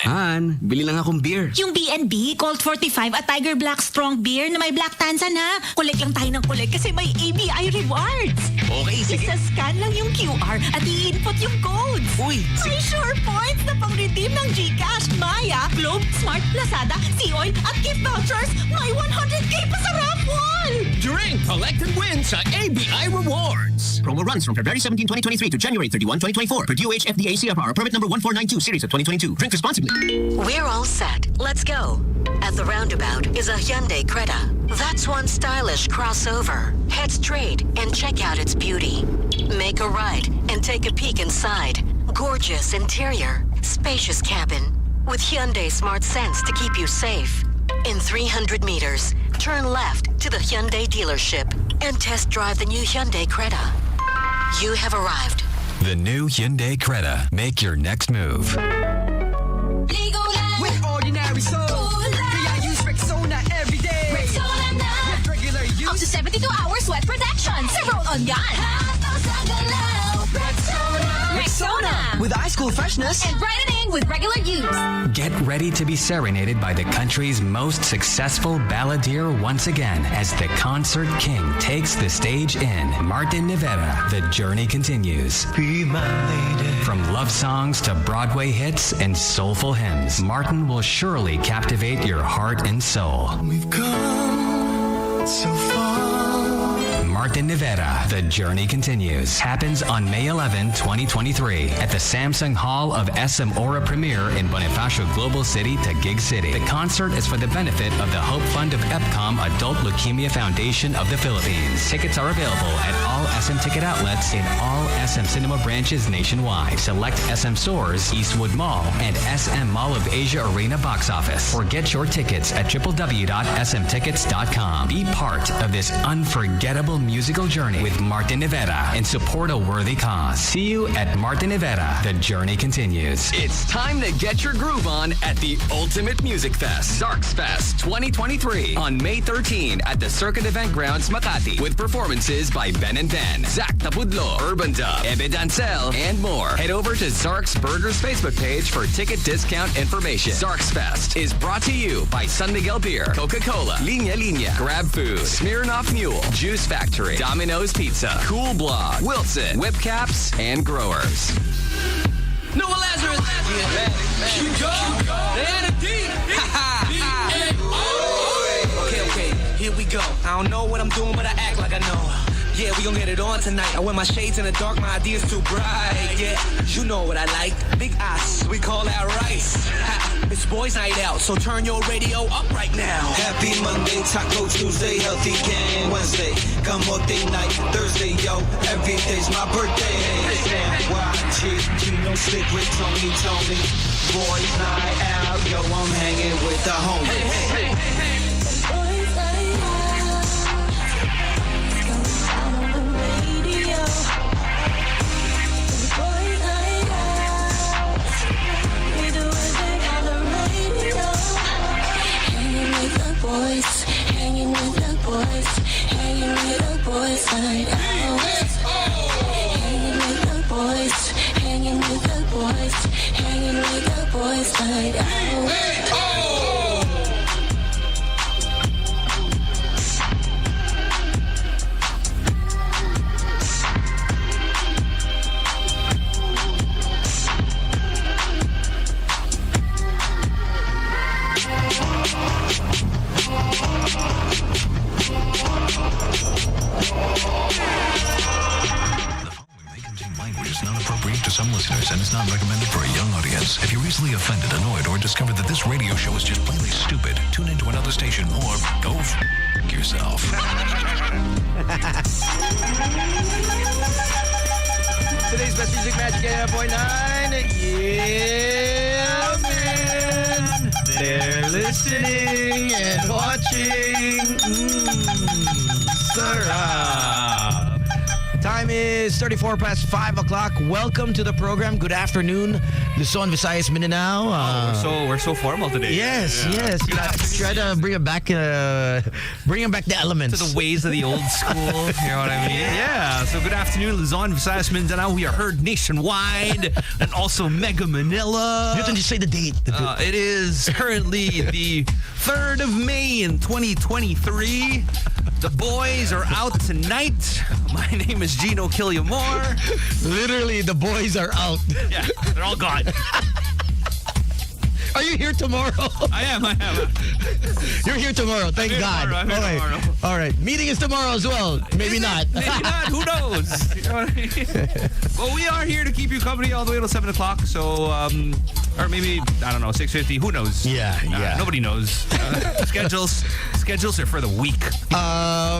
Han, bili lang akong beer. Yung B&B, Colt 45 at Tiger Black Strong Beer na may black tansa na. Collect lang tayo ng collect kasi may ABI rewards. Okay, sige. Isa-scan lang yung QR at i-input yung codes. Uy, May sure points na pang-redeem ng GCash, Maya, Globe, Smart, Lazada, SJoin at gift vouchers. May 100K pa sa raffle! Drink, collect, and win sa ABI Rewards. Promo runs from February 17, 2023 to January 31, 2024. Per DOH FDA CFR, permit number 1492, series of 2022. Drink responsibly. We're all set. Let's go. At the roundabout is a Hyundai Creta. That's one stylish crossover. Head straight and check out its beauty. Make a right and take a peek inside. Gorgeous interior, spacious cabin, with Hyundai Smart Sense to keep you safe. In 300 meters, turn left to the Hyundai dealership and test drive the new Hyundai Creta. You have arrived. The new Hyundai Creta. Make your next move. With ordinary soap, I use Rexona every day. Rexona na. With regular use, Up to 72 hours sweat protection. Sa roll-on yan. Rexona. with ice cool freshness. And brightening with regular use. Get ready to be serenaded by the country's most successful balladeer once again as the concert king takes the stage in Martin Rivera. The journey continues. Be my lady. From love songs to Broadway hits and soulful hymns, Martin will surely captivate your heart and soul. We've come so far. Martin Rivera, The Journey Continues, happens on May 11, 2023 at the Samsung Hall of SM Aura Premier in Bonifacio Global City, Taguig City. The concert is for the benefit of the Hope Fund of EPCOM Adult Leukemia Foundation of the Philippines. Tickets are available at all SM ticket outlets in all SM Cinema branches nationwide. Select SM stores, Eastwood Mall, and SM Mall of Asia Arena box office. Or get your tickets at www.smtickets.com. Be part of this unforgettable musical journey with Martin Rivera and support a worthy cause. See you at Martin Rivera. The journey continues. It's time to get your groove on at the Ultimate Music Fest, Zarks Fest 2023 on May 13 at the Circuit Event Grounds, Makati, with performances by Ben and Ben, Zach Tapudlo, Urban Dub, Ebe Dancel, and more. Head over to Zarks Burgers Facebook page for ticket discount information. Zarks Fest is brought to you by San Miguel Beer, Coca-Cola, Linya Linya, Grab Food, Smirnoff Mule, Juice Factory, Domino's Pizza, Cool Blog, Wilson, Whip Caps, and Growers. Noah Lazarus. You go. Diana D. Okay, here we go. I don't know what I'm doing, but I act like I know. Yeah, we gon' get it on tonight. I wear my shades in the dark, my ideas too bright. Yeah, you know what I like. Big ass, we call that rice. It's boys night out, so turn your radio up right now. Happy Monday, Taco Tuesday, healthy game Wednesday, Camote night, Thursday, yo, every day's my birthday. Watch it, Gino stick with Tony. Boys night out, yo, I'm hanging with the homies. Hey. Hanging with the boys night out. Hanging with the boys night out. Some listeners, and it's not recommended for a young audience. If you're easily offended, annoyed, or discover that this radio show is just plainly stupid, tune into another station or go yourself. Today's Best Music Magic 89.9. Yeah, man. They're listening and watching. Sarap. Time is 34 past 5 o'clock. Welcome to the program. Good afternoon. Luzon, Visayas, Mindanao. We're so formal today. Yes. Try to bring it back the elements. To the ways of the old school. You know what I mean? Yeah. So good afternoon, Luzon, Visayas, Mindanao. We are heard nationwide and also Mega Manila. You have to just say the date. It is currently the 3rd of May in 2023. The boys are out tonight. My name is Gino Killiamore. Literally, the boys are out. Yeah, they're all gone. Are you here tomorrow? I am. You're here tomorrow. Thank God. I'm here tomorrow. All right. Meeting is tomorrow as well. Maybe not. Maybe not. Who knows? You know what I mean? Well, we are here to keep you company all the way till 7 o'clock. So, or maybe, I don't know, 6:50. Who knows? Yeah. Nobody knows. Schedules are for the week.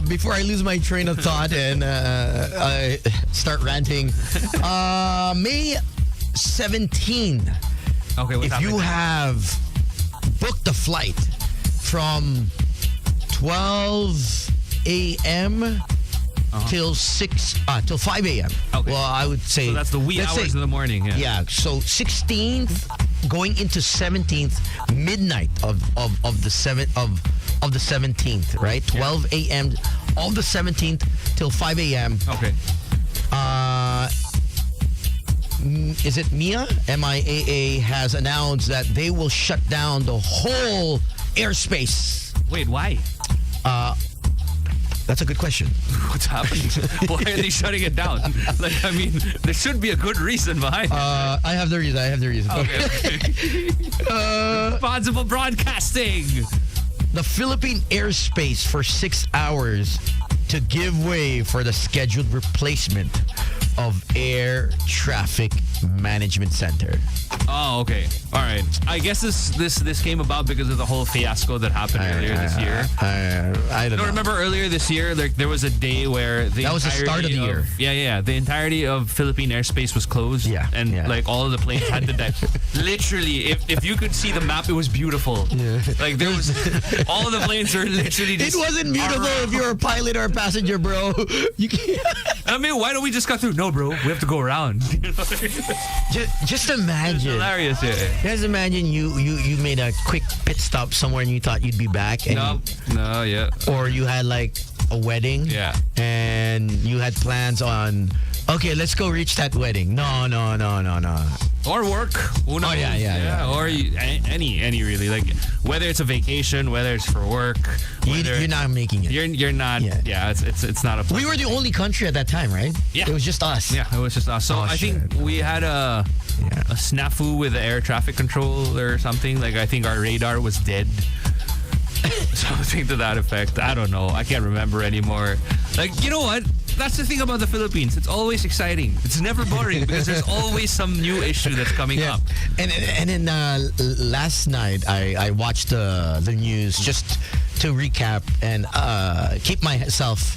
Before I lose my train of thought and I start ranting, May 17. Okay, what's if you have booked a flight from 12 a.m. till 5 a.m. Okay. Well, I would say... So that's the wee hours of the morning. Yeah, so 16th going into 17th, midnight of the 17th, right? 12 a.m. of the 17th till 5 a.m. Okay. Is it MIA? MIAA has announced that they will shut down the whole airspace. Wait, why? That's a good question. What's happening? Why are they shutting it down? Like, I mean, there should be a good reason behind it. I have the reason. Okay. Responsible broadcasting. The Philippine airspace for 6 hours to give way for the scheduled replacement of Air Traffic Management Center. Oh, okay. All right. I guess this came about because of the whole fiasco that happened earlier this year. I don't know. Remember earlier this year, there was a day where that was the start of the year. Yeah. The entirety of Philippine airspace was closed. Yeah. And like all of the planes had to die. Literally, if you could see the map, it was beautiful. Yeah. Like there was all of the planes were literally just... It wasn't beautiful if you're a pilot or a passenger, bro. You can't... I mean, why don't we just cut through? No, bro. We have to go around. Just imagine. It's hilarious, yeah. Just imagine you made a quick pit stop somewhere and you thought you'd be back. And or you had like a wedding. Yeah. And you had plans on, okay, let's go reach that wedding. No. Or work. Who knows? Oh, yeah. Or any really. Like, whether it's a vacation, whether it's for work. You're not making it. You're not. Yeah, it's not a place. We were the only country at that time, right? Yeah. It was just us. Yeah, it was just us. So I think we had a snafu with the air traffic control or something. Like, I think our radar was dead. Something to that effect. I don't know. I can't remember anymore. Like, you know what? That's the thing about the Philippines. It's always exciting. It's never boring because there's always some new issue that's coming up. And then last night I watched the news just to recap and keep myself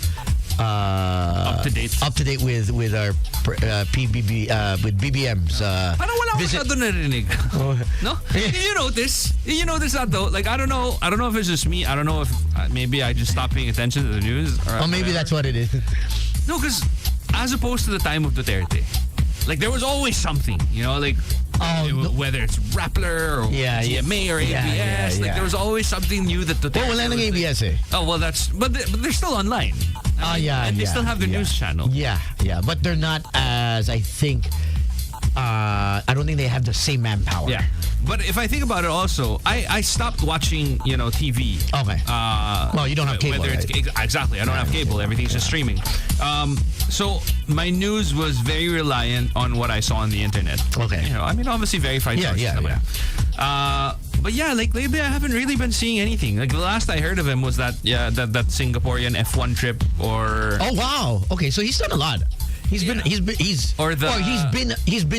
up to date with our PBB with BBM's Parang wala akong masyado narinig. No? You notice that though? Like, I don't know if it's just me. I don't know if maybe I just stopped paying attention to the news. Or maybe that's what it is. No, because as opposed to the time of Duterte, like there was always something, like whether it's Rappler or GMA or ABS, like there was always something new that Duterte. Wala nang ABS eh. Oh well, but they're still online. And they still have the news channel. Yeah, but they're not as I think. I don't think they have the same manpower. Yeah. But if I think about it also, I stopped watching, TV. Okay. Well, you don't have cable, right? Exactly. I don't have cable. Everything's just streaming. So my news was very reliant on what I saw on the internet. Okay. Obviously verified sources. Yeah. But yeah, like lately I haven't really been seeing anything. Like the last I heard of him was that Singaporean F1 trip or... Oh, wow. Okay, so he's done a lot. He's been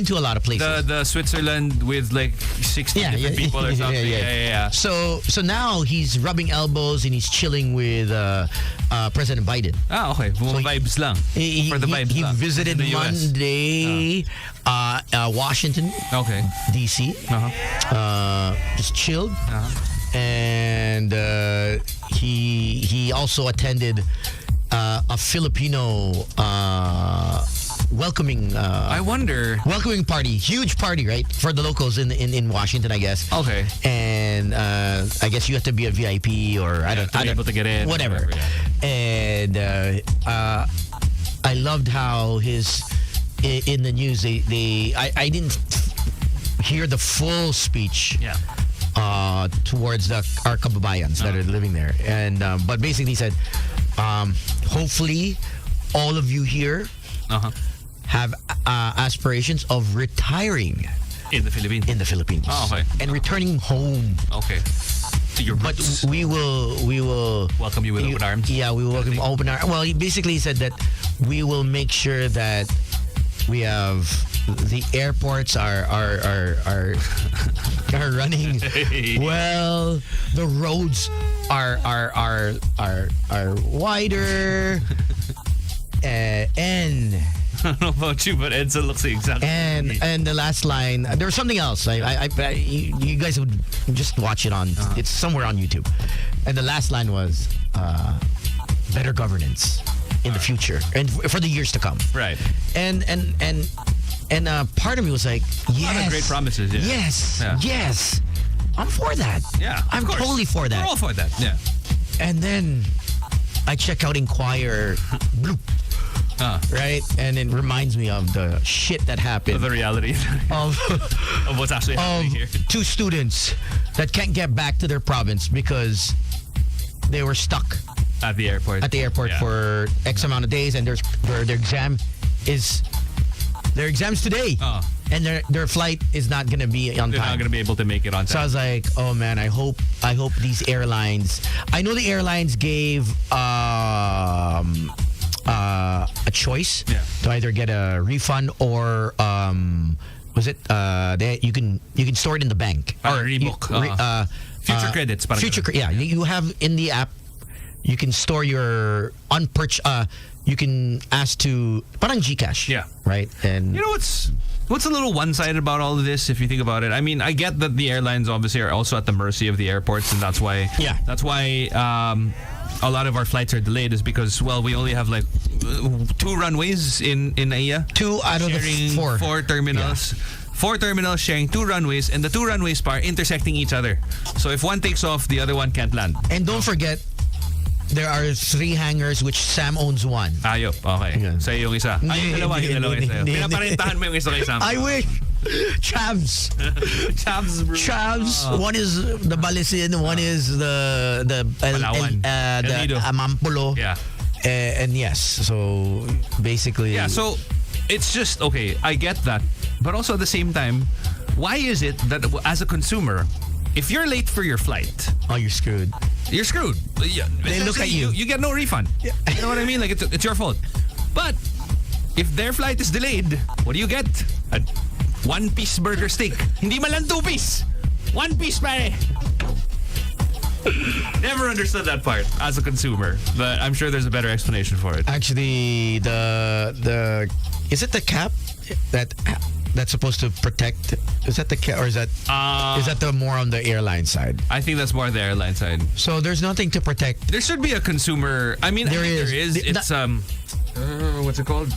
to a lot of places. The Switzerland with like 60 different people or something. Yeah. So now he's rubbing elbows and he's chilling with President Biden. Ah, okay. Vibes lang. For the vibes he lang. visited Monday Washington, DC. Just chilled. And he also attended a Filipino welcoming. I wonder. Welcoming party, huge party, right, for the locals in Washington, I guess. Okay. And I guess you have to be a VIP or I don't be able to get in. Whatever. Yeah. And I loved how in the news I didn't hear the full speech. Yeah. Towards our kababayans that are living there, and but basically he said, hopefully, all of you here have aspirations of retiring in the Philippines. Oh, okay. And returning home. Okay. To your roots. But we will welcome you with open arms. Yeah, we will welcome you open arms. Well, he basically said that we will make sure that we have the airports are running well. The roads are wider, and I don't know about you, but Edson looks exactly. And the last line, there was something else. You guys would just watch it on. It's somewhere on YouTube. And the last line was better governance in the future and for the years to come. Right. And part of me was like, yes. A lot of great promises. Yeah. Yes. Yeah. Yes. I'm for that. Yeah. I'm totally for that. We're all for that. Yeah. And then I check out Inquirer, bloop. Right? And it reminds me of the shit that happened. Of the reality of what's actually happening here. 2 students that can't get back to their province because they were stuck at the airport. Yeah. For X amount of days, and their exams today. And their flight is not going to be on time. They're not going to be able to make it on time. So I was like, oh man, I hope these airlines. I know the airlines gave a choice to either get a refund or was it you can store it in the bank or rebook future credits. You have in the app. You can store your you can ask to parang GCash. Yeah. Right? And you know what's a little one-sided about all of this if you think about it? I mean, I get that the airlines obviously are also at the mercy of the airports, and that's why a lot of our flights are delayed is because, well, we only have like 2 runways in AIA. 2 out of the 4. 4 terminals. Yeah. 4 terminals sharing 2 runways, and the 2 runways are intersecting each other. So if one takes off, the other one can't land. And don't forget, there are 3 hangars which Sam owns 1. Ayop, okay. Yeah. Sa'yo yung isa. Ay, yung dalawa sa'yo. Pinaparentahan mo yung isa kay Sam. I wish. Chavs. Chavs, bro. Chavs. One is the Balisin, one is the Amampulo. Yeah. And yes, so basically. Yeah, so it's just, okay, I get that. But also at the same time, why is it that as a consumer, if you're late for your flight, you're screwed. You're screwed. Yeah, they look at you. You get no refund. Yeah. You know what I mean? Like it's your fault. But if their flight is delayed, what do you get? A 1-piece burger steak. Hindi man lang 2-piece. 1 piece, pare. Never understood that part as a consumer, but I'm sure there's a better explanation for it. Actually, the is it the cap that's supposed to protect? Is that the cap, or is that the more on the airline side? I think that's more on the airline side. So there's nothing to protect. There should be a consumer. I mean, there is. It's what's it called?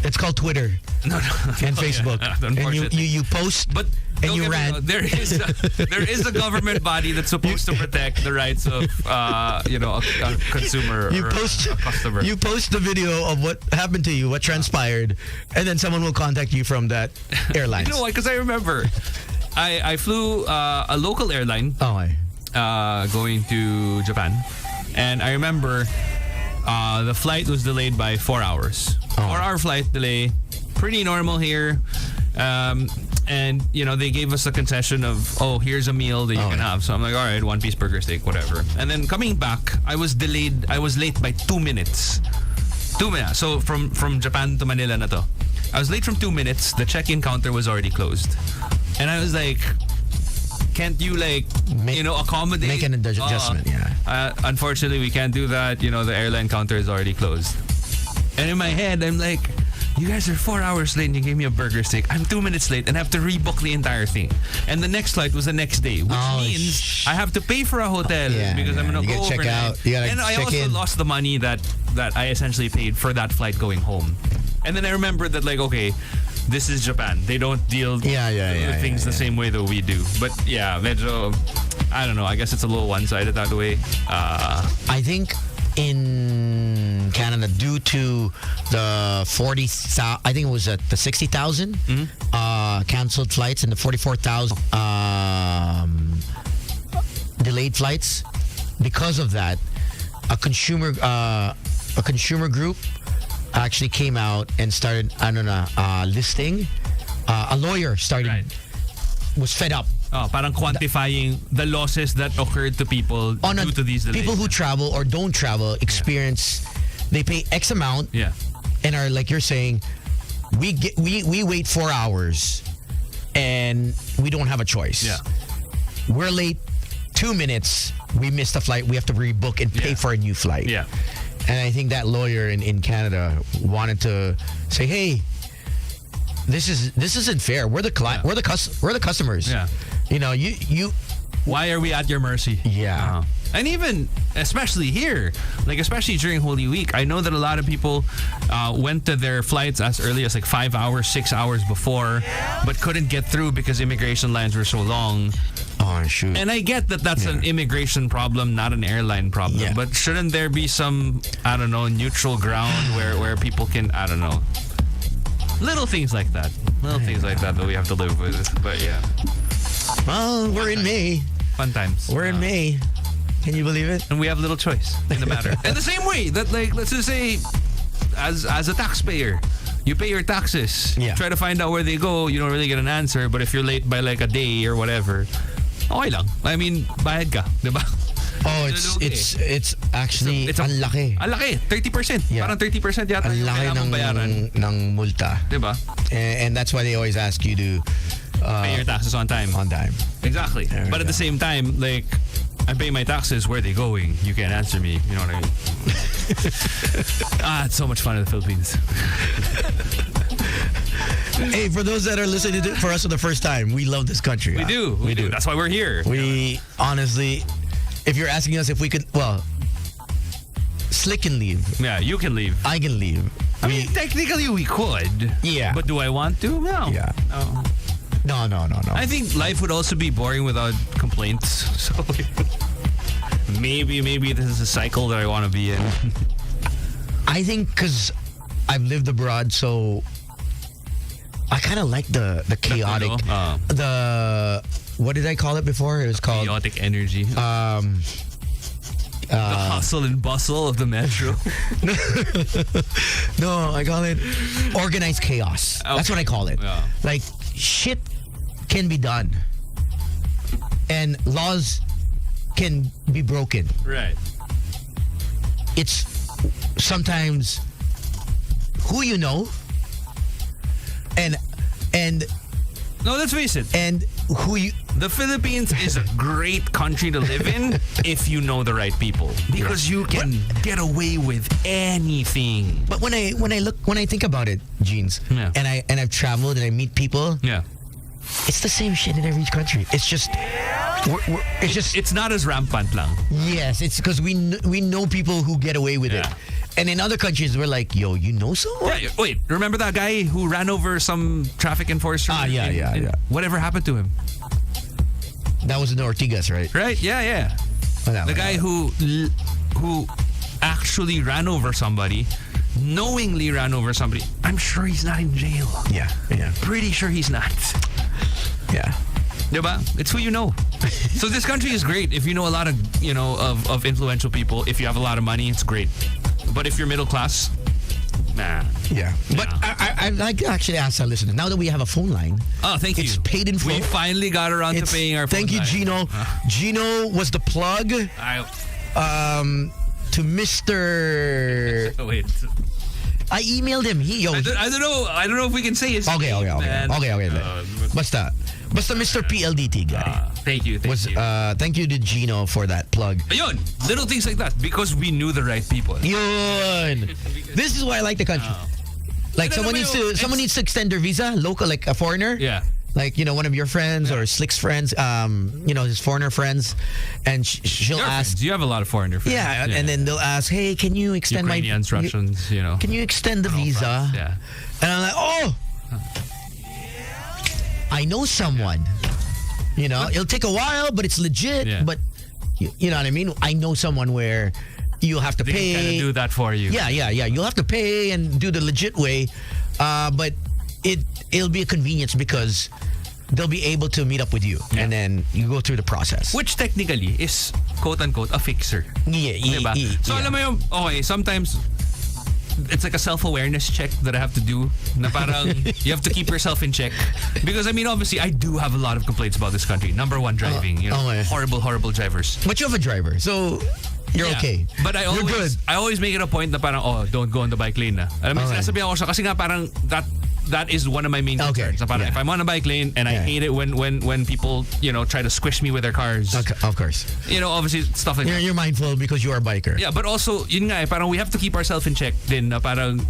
It's called Twitter. No. And Facebook. And you post, but and you rant. There is a government body that's supposed to protect the rights of a consumer or a customer. You post the video of what happened to you, what transpired, and then someone will contact you from that airline. You know why? Because I remember I flew a local airline going to Japan, and I remember the flight was delayed by 4 hours. 4-hour flight delay, pretty normal here. And they gave us a concession of, here's a meal that you can have. So I'm like, all right, 1-piece burger steak, whatever. And then coming back, I was late by 2 minutes. 2 minutes. So from Japan to Manila na to. I was late from 2 minutes. The check-in counter was already closed. And I was like, can't you accommodate? Make an adjustment, unfortunately, we can't do that. The airline counter is already closed. And in my head, I'm like, you guys are 4 hours late and you gave me a burger steak. I'm 2 minutes late and have to rebook the entire thing. And the next flight was the next day, which means I have to pay for a hotel because I'm going to go check overnight. out. You gotta and I check also in. lost the money that I essentially paid for that flight going home. And then I remembered that, like, okay, this is Japan. They don't deal with things the same way that we do. But yeah, medyo, I don't know. I guess it's a little one-sided that way. I think in Canada, due to the 40,000, I think it was at the 60,000 canceled flights and the 44,000 delayed flights. Because of that, a consumer group actually came out and started, listing. A lawyer was fed up. Oh, parang quantifying the losses that occurred to people due to these delays. People who travel or don't travel experience, they pay X amount and are, like you're saying, we wait 4 hours and we don't have a choice. Yeah. We're late 2 minutes, we missed a flight, we have to rebook and pay for a new flight. Yeah. And I think that lawyer in Canada wanted to say, hey, this isn't fair. We're the we're the customers. Yeah. You know, you why are we at your mercy? Yeah. And even, especially here, like especially during Holy Week, I know that a lot of people went to their flights as early as like 5 hours, 6 hours before, but couldn't get through because immigration lines were so long. Oh, shoot. And I get that that's an immigration problem, not an airline problem. Yeah. But shouldn't there be some, I don't know, neutral ground where people can, I don't know, little things like that. Little things like that we have to live with. But yeah. Well, we're in May. Fun times. We're in May. Can you believe it? And we have little choice in the matter. In the same way that, like, let's just say, as a taxpayer, you pay your taxes. Yeah. Try to find out where they go. You don't really get an answer. But if you're late by like a day or whatever, okay lang. I mean, bayad ka, di ba? Oh, it's actually ang laki. Ang laki, 30%. Yeah. Parang 30% yata Ang yung laki kailangan mong bayaran. ng multa. Di ba? And that's why they always ask you to Pay your taxes on time. On time. Exactly. But at the same time, like, I pay my taxes. Where are they going? You can't answer me. You know what I mean? It's so much fun in the Philippines. Hey, for those that are listening for us for the first time, we love this country. We do. We do. That's why we're here. We honestly, if you're asking us if we could, well, Slick can leave. Yeah, you can leave. I can leave. I mean, technically we could. Yeah. But do I want to? No. Yeah. No. No. I think life would also be boring without complaints. So maybe this is a cycle that I want to be in. I think because I've lived abroad, so I kind of like the chaotic, the what did I call it before? It was called chaotic energy. The hustle and bustle of the metro. No, I call it organized chaos. Okay. That's what I call it. Yeah. Like, shit can be done. And laws can be broken. Right. It's sometimes who you know and no, let's face it. And who you... The Philippines is a great country to live in if you know the right people, because you can get away with anything. But when I think about it, Jeans, and I've traveled and I meet people, it's the same shit in every country. It's just it's not as rampant lang. Yes, it's because we know people who get away with it. And in other countries, we're like, yo, you know someone? Yeah, wait, remember that guy who ran over some traffic enforcer? Yeah. Whatever happened to him? That was in the Ortigas, right? Right, yeah. The guy who actually ran over somebody, knowingly ran over somebody. I'm sure he's not in jail. Yeah. Pretty sure he's not. Yeah. Diba? It's who you know. So this country is great if you know a lot of, of influential people. If you have a lot of money, it's great. But if you're middle class, nah. Yeah. But I'd like to actually ask our listeners, now that we have a phone line. Oh, thank you. It's paid in full. We finally got around to paying our phone line. Thank you, Gino. Gino was the plug to Mr. Wait. I emailed him. I don't know if we can say his name. Okay. Basta Mr. PLDT guy. Thank you. Thank you to Gino for that plug. Ayun, little things like that because we knew the right people. Yun. This is why I like the country. Like someone needs to extend their visa, local, like a foreigner. Yeah. Like, one of your friends or Slick's friends, his foreigner friends, and she'll ask. You have a lot of foreigner friends. Yeah, and then they'll ask, hey, can you extend Ukrainians, Russians, Can you extend the visa? Yeah. And I'm like, oh, I know someone. It'll take a while, but it's legit. Yeah. But you know what I mean? I know someone where you'll have to They pay. can kind of do that for you. Yeah. You'll have to pay and do the legit way. But it'll be a convenience because they'll be able to meet up with you. And then you go through the process. Which technically is, quote-unquote, a fixer. Yeah. Diba? So alam mo yung, okay, sometimes it's like a self-awareness check that I have to do. Na parang you have to keep yourself in check. Because I mean, obviously, I do have a lot of complaints about this country. Number one, driving. Horrible drivers. But you have a driver, so you're okay. But I always make it a point na parang, don't go on the bike lane na. Alam mo, sinasabihan ko siya kasi nga parang that is one of my main concerns. So parang if I'm on a bike lane and I hate it when people, try to squish me with their cars. Okay, of course. Obviously, stuff like that. You're mindful because you are a biker. Yeah, but also, yun nga parang we have to keep ourselves in check din na parang,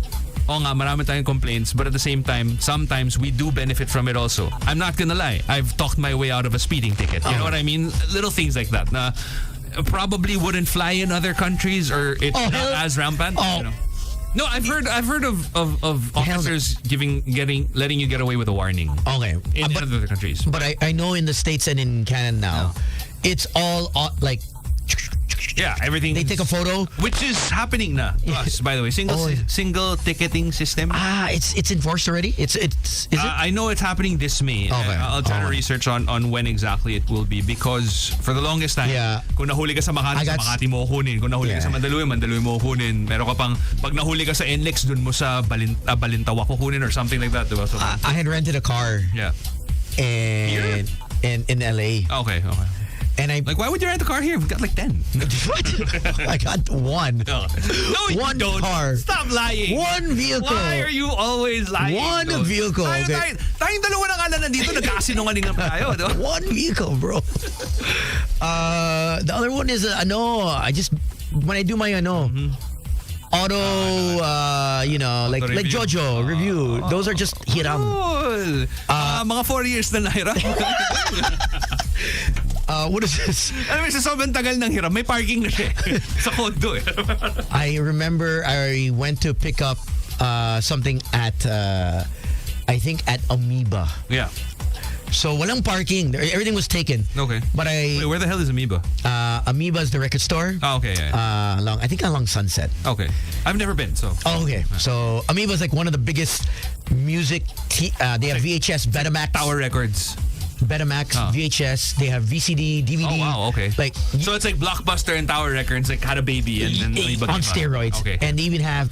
marami tayong complaints, but at the same time, sometimes we do benefit from it also. I'm not gonna lie. I've talked my way out of a speeding ticket. You know what I mean? Little things like that. Na probably wouldn't fly in other countries or it's not as rampant. No, I've heard of officers letting you get away with a warning. Okay. In other countries. But I know in the States and in Canada now, it's all like. Yeah, everything. They take a photo, which is happening na to us, by the way. Single ticketing system. It's enforced already. Is it? I know it's happening this May. Okay. I'll try to research on when exactly it will be because for the longest time, kung nahuli ka sa Makati, sa Makati mo kunin. Kung nahuli ka sa Mandaluyong mo kunin. Meron ka pang pag nahuli ka sa NLEX, dun mo sa Balintawa kukunin or something like that, diba? So, I had rented a car. Yeah. And in LA. Okay. And why would you rent a car here? We've got like 10. What? I got one. No, one don't. car. Stop lying. One vehicle. Why are you always lying? One vehicle. Tayong dalawa na nga na nandito, nagkasinungalingan pa tayo. Diba? One vehicle, bro. The other one is, when I do my, auto, like Jojo review. Those are just hiram. Cool. Mga 4 years na nahiram. What is this? Alam mo, sa sobrang tagal ng hiram, may parking na siya sa condo. I remember I went to pick up something at, I think at Amoeba. Yeah. So walang parking. Everything was taken. Okay. But Wait, where the hell is Amoeba? Amoeba is the record store. Oh, okay. Yeah. I think along Sunset. Okay. I've never been, so. Oh, okay. So Amoeba is like one of the biggest music. They have VHS, Betamax. Tower Records. Betamax, VHS. They have VCD, DVD. Oh wow, okay. So it's like Blockbuster and Tower Records had a baby and then on steroids. Okay. And they even have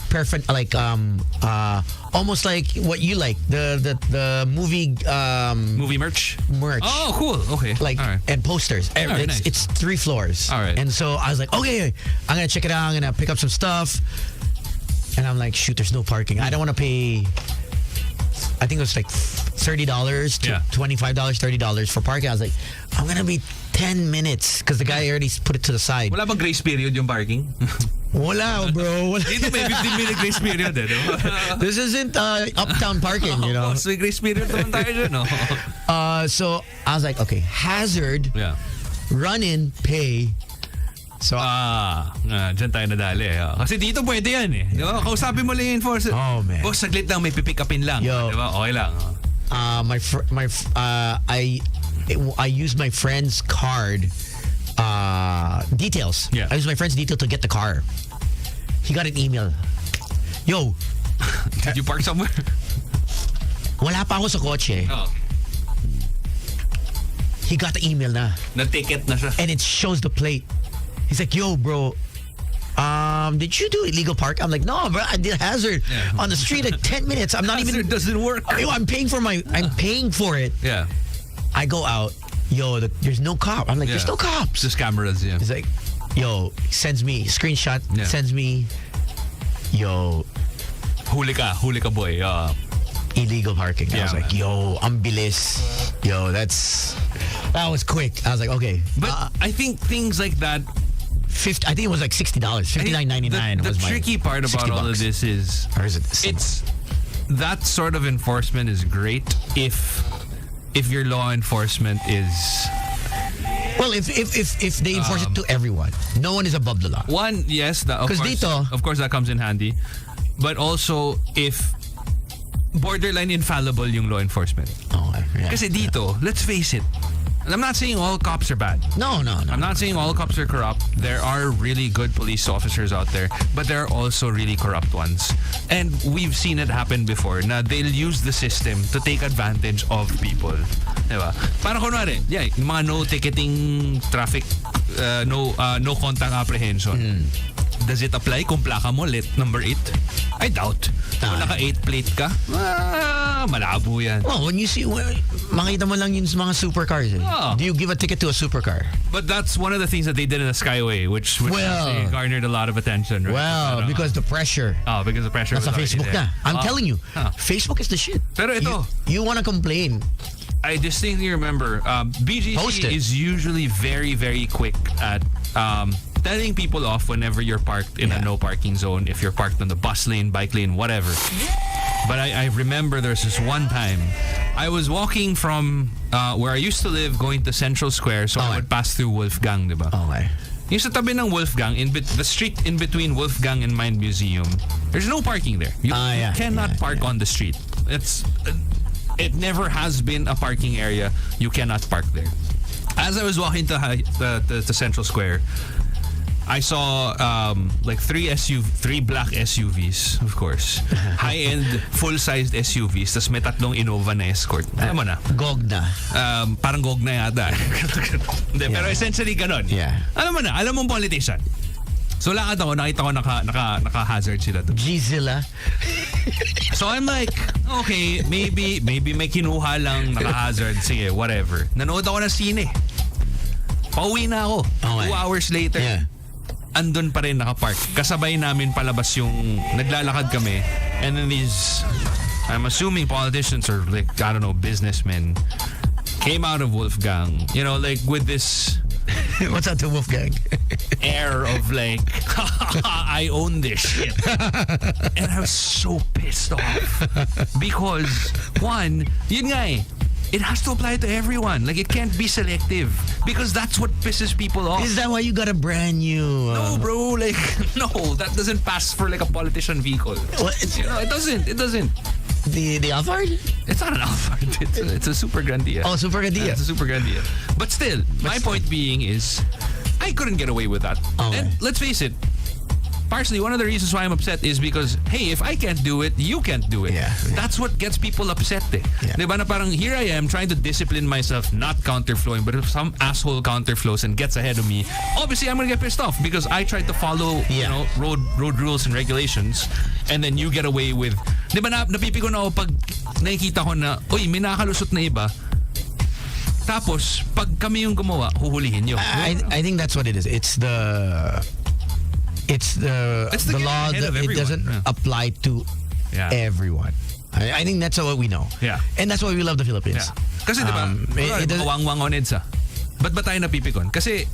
almost like what you like, the movie movie merch. Oh, cool. Okay. And posters. Nice. It's 3 floors. All right. And so I was like, okay, I'm gonna check it out. I'm gonna pick up some stuff. And I'm like, shoot, there's no parking. I don't want to pay. I think it was like $30 to $25, $30 for parking. I was like, I'm gonna be 10 minutes because the guy already put it to the side. Wala bang grace period yung parking? Wala, bro. Dito may 15-minute grace period This isn't uptown parking, you know. So grace period naman tayo dyan, no? So I was like, okay, hazard, run in, pay. So, dyan tayo nadali. Kasi dito pwede yan eh. Diba? Kausapin mo lang yung enforcer. Oh, man. Boss, saglit lang, may pipick upin lang. Yo. Diba? Okay lang. I used my friend's card details. Yeah. I used my friend's detail to get the car. He got an email. Yo. Did you park somewhere? Wala pa ako sa kotse. Oh. He got the email na. Na-ticket na siya. And it shows the plate. He's like, yo, bro, did you do illegal park? I'm like, no, bro, I did hazard on the street at 10 minutes. I'm not hazard even. Doesn't work. I'm paying for it. Yeah. I go out. Yo, there's no cop. I'm like, there's no cops. Just cameras, yeah. He's like, yo, sends me screenshot. Sends me, yo. Huli ka boy. Illegal parking. I was like, yo, ang bilis. Yo, that was quick. I was like, okay. But I think things like that. I think it was like $60, $59.99. The tricky part about all of this is, or is it? It's that sort of enforcement is great if your law enforcement is... Well, if they enforce it to everyone, no one is above the law. One, yes, of course that comes in handy. But also, if borderline infallible yung law enforcement. Kasi dito, let's face it, I'm not saying all cops are bad. No. I'm not saying all cops are corrupt. There are really good police officers out there, but there are also really corrupt ones. And we've seen it happen before na they'll use the system to take advantage of people. Diba? Parang kunwari, yung mga no ticketing traffic, no contact apprehension. Does it apply kung plaka mo number 8? I doubt. Kung naka 8 plate ka, malabo yan. Well, when you see, makita mo lang yung mga supercars. Do you give a ticket to a supercar? But that's one of the things that they did in the Skyway, which garnered a lot of attention. Right? Well, because the pressure. Because the pressure was Facebook na. I'm telling you, Facebook is the shit. Pero ito, you want to complain. I distinctly remember, BGC is usually very, very quick at telling people off whenever you're parked in a no parking zone, if you're parked on the bus lane, bike lane, whatever. But I remember there's this one time I was walking from where I used to live going to Central Square, so I would pass through Wolfgang, diba? Okay. Yung sa tabi ng Wolfgang, the street in between Wolfgang and Mind Museum, there's no parking there. You cannot park on the street. It never has been a parking area. You cannot park there. As I was walking to Central Square, I saw like three black SUVs, of course. High-end, full-sized SUVs. Tas may tatlong Innova na escort. Alam mo na? Gogna. Parang Gogna yata. Hindi, pero essentially ganon. Yeah. Alam mo na, alam mong politician. So lakad ako, nakita ko naka-hazard sila to. G-zilla. So I'm like, okay, maybe may kinuha lang naka-hazard. Sige, whatever. Nanood ako ng sine. Pauwi na ako. 2 hours later. Yeah. Andun pa rin nakapark. Kasabay namin palabas yung naglalakad kami. And then these, I'm assuming politicians or like, I don't know, businessmen came out of Wolfgang. You know, like with this... What's that to Wolfgang? air of like, I own this shit. And I was so pissed off. Because, one, yun nga eh, it has to apply to everyone. Like, it can't be selective. Because that's what pisses people off. Is that why you got a brand new... No, bro. Like, no. That doesn't pass for like a politician vehicle. What? You know, it doesn't. The Alphard? It's not an Alphard. It's a Super Grandia. Oh, Super Grandia. It's a Super Grandia. But still, my point being is, I couldn't get away with that. Okay. And let's face it, partially one of the reasons why I'm upset is because, hey, if I can't do it, you can't do it. Yeah. That's what gets people upset eh. Yeah. Diba na parang here I am trying to discipline myself, not counterflowing, but if some asshole counterflows and gets ahead of me, obviously I'm gonna get pissed off because I tried to follow you know, road rules and regulations, and then you get away with, diba na napipigo na ako pag nakikita ko na, uy, may nakalusot na iba. Tapos, pag kami yung gumawa, huhulihin nyo. I think that's what it is. It's the law that it doesn't apply to everyone. I think that's what we know. Yeah. And that's why we love the Philippines. Yeah. Kasi diba, wang-wang on EDSA. Ba't ba tayo napipikon? Kasi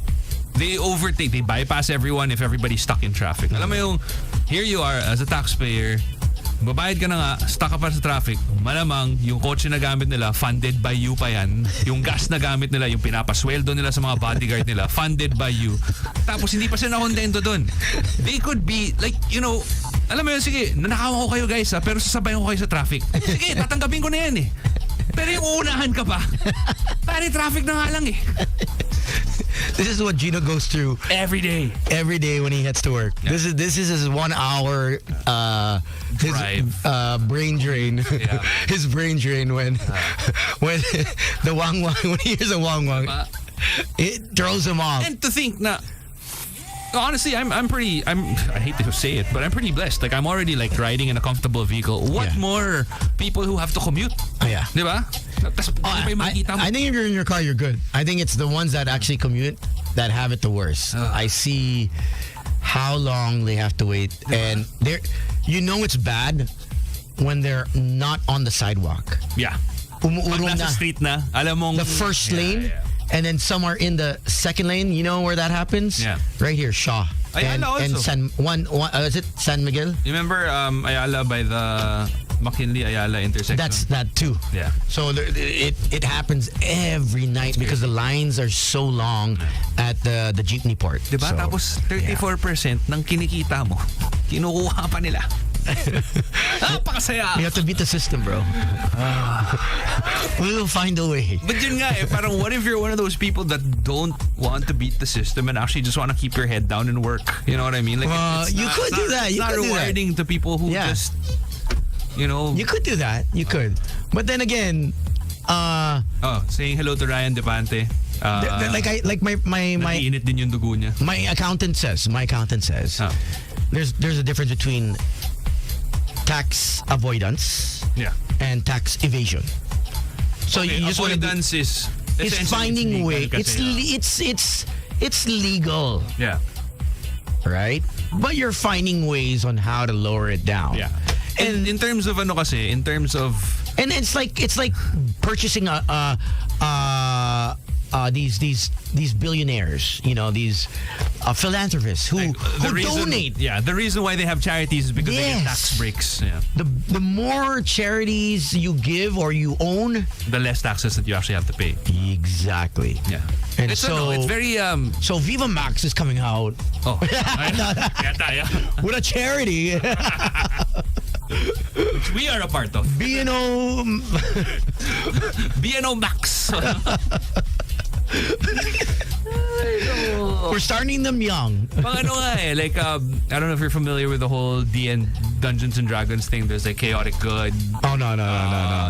they overtake, they bypass everyone if everybody's stuck in traffic. Alam mo yung, here you are as a taxpayer, babayad ka na nga, stuck ka pa sa traffic, malamang yung kotse na gamit nila, funded by you pa yan. Yung gas na gamit nila, yung pinapasweldo nila sa mga bodyguard nila, funded by you. Tapos hindi pa sila nakontento dun. They could be, like, you know, alam mo yun, sige, nanakaw ko kayo guys ha, pero sasabayan ko kayo sa traffic. Sige, tatanggapin ko na yan eh. Pero yung uunahan ka pa, pare traffic na nga lang eh. This is what Gino goes through every day when he heads to work. Yeah. This is his 1 hour drive. Brain drain. Yeah. His brain drain when the wang when he hears a wang, it throws him off. And to think na, honestly, I hate to say it, but I'm pretty blessed. Like, I'm already like riding in a comfortable vehicle. What more people who have to commute? Oh, yeah. Diba? I think if you're in your car, you're good. I think it's the ones that actually commute that have it the worst. I see how long they have to wait. Diba? And you know it's bad when they're not on the sidewalk. Yeah. Umuurong na. Street na. Alam mong, the first lane. Yeah. And then some are in the second lane. You know where that happens? Yeah. Right here, Shaw. Ayala and also. San Miguel? You remember Ayala by the McKinley Ayala intersection. That's that too. Yeah. So it happens every night because the lines are so long at the jeepney port. Diba? So, Tapos 34% ng kinikita mo, kinukuha pa nila. Napakasaya. You have to beat the system, bro. We will find a way. But yun nga parang what if you're one of those people that don't want to beat the system and actually just want to keep your head down and work? You know what I mean? Like you could do that. It's You not could do that. rewarding to people who just, you know. You could do that. You could. But then again, saying hello to Ryan Depante. like my Nag-iinit din yung dugo niya. My accountant says there's a difference between tax avoidance and tax evasion. So okay, you just want to avoidance is it's finding way. It's legal. Yeah. Right? But you're finding ways on how to lower it down. Yeah. And in terms of and it's like purchasing these billionaires, you know, these philanthropists who donate. Yeah, the reason why they have charities is because they get tax breaks. Yeah. The more charities you give or you own, the less taxes that you actually have to pay. Exactly. Yeah. And it's very So Viva Max is coming out. Oh. With a charity. Which we are a part of. B&O Max. We're starting them young. Like I don't know if you're familiar with the whole Dungeons and Dragons thing. There's like chaotic good. Oh no,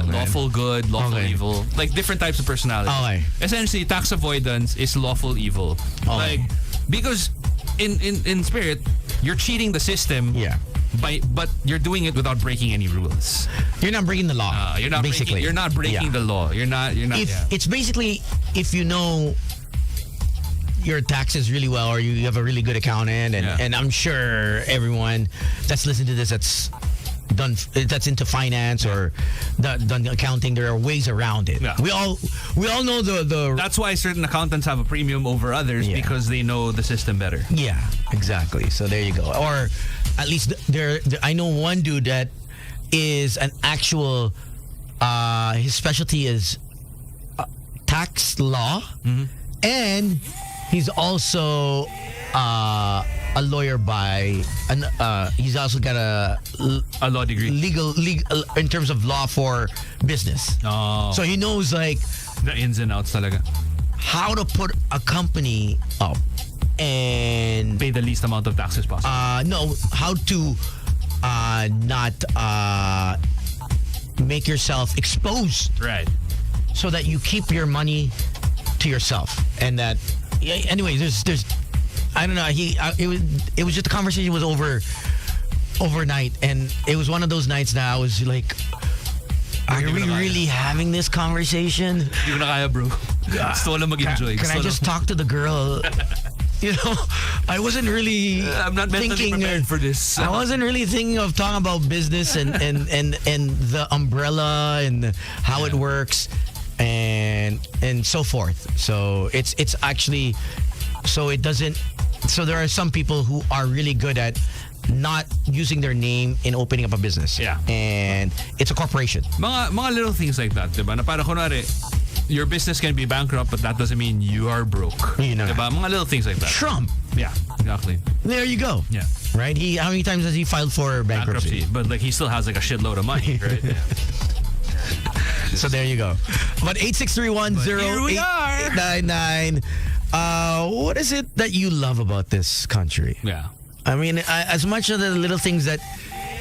lawful good, lawful evil. Like different types of personalities. Okay. Essentially, tax avoidance is lawful evil. Okay. Like because in spirit, you're cheating the system. Yeah. But you're doing it without breaking any rules. You're not breaking the law. You're not breaking the law. You're not. It's basically if you know your taxes really well, or you have a really good accountant, and I'm sure everyone that's listening to this that's into finance or done accounting, there are ways around it. Yeah. We all know the. That's why certain accountants have a premium over others because they know the system better. Yeah, exactly. So there you go. Or at least I know one dude that is an actual. His specialty is tax law, and he's also a lawyer he's also got a law degree, legal in terms of law for business. Oh. So he knows like the ins and outs talaga. How to put a company up and pay the least amount of taxes possible. No, how to not make yourself exposed. Right. So that you keep your money to yourself, and that. Anyway, there's I don't know. It was just the conversation was overnight, and it was one of those nights that I was like, are we really having this conversation? Hindi ko na kaya, bro. Gusto ko lang mag-enjoy. Can I just talk to the girl? You know, I wasn't really I'm not mentally prepared for this. I wasn't really thinking of talking about business and the umbrella and how it works and so forth. So it's actually so there are some people who are really good at not using their name in opening up a business. Yeah. And it's a corporation. Mga little things like that, diba? Na parang kunwari, your business can be bankrupt, but that doesn't mean you are broke. You know. Diba? Mga little things like that. Trump. Yeah, exactly. There you go. Yeah. Right? How many times has he filed for bankruptcy? But like he still has like a shitload of money, right? Yeah. So there you go. But 863108899. What is it that you love about this country? Yeah. I mean, as much of the little things that,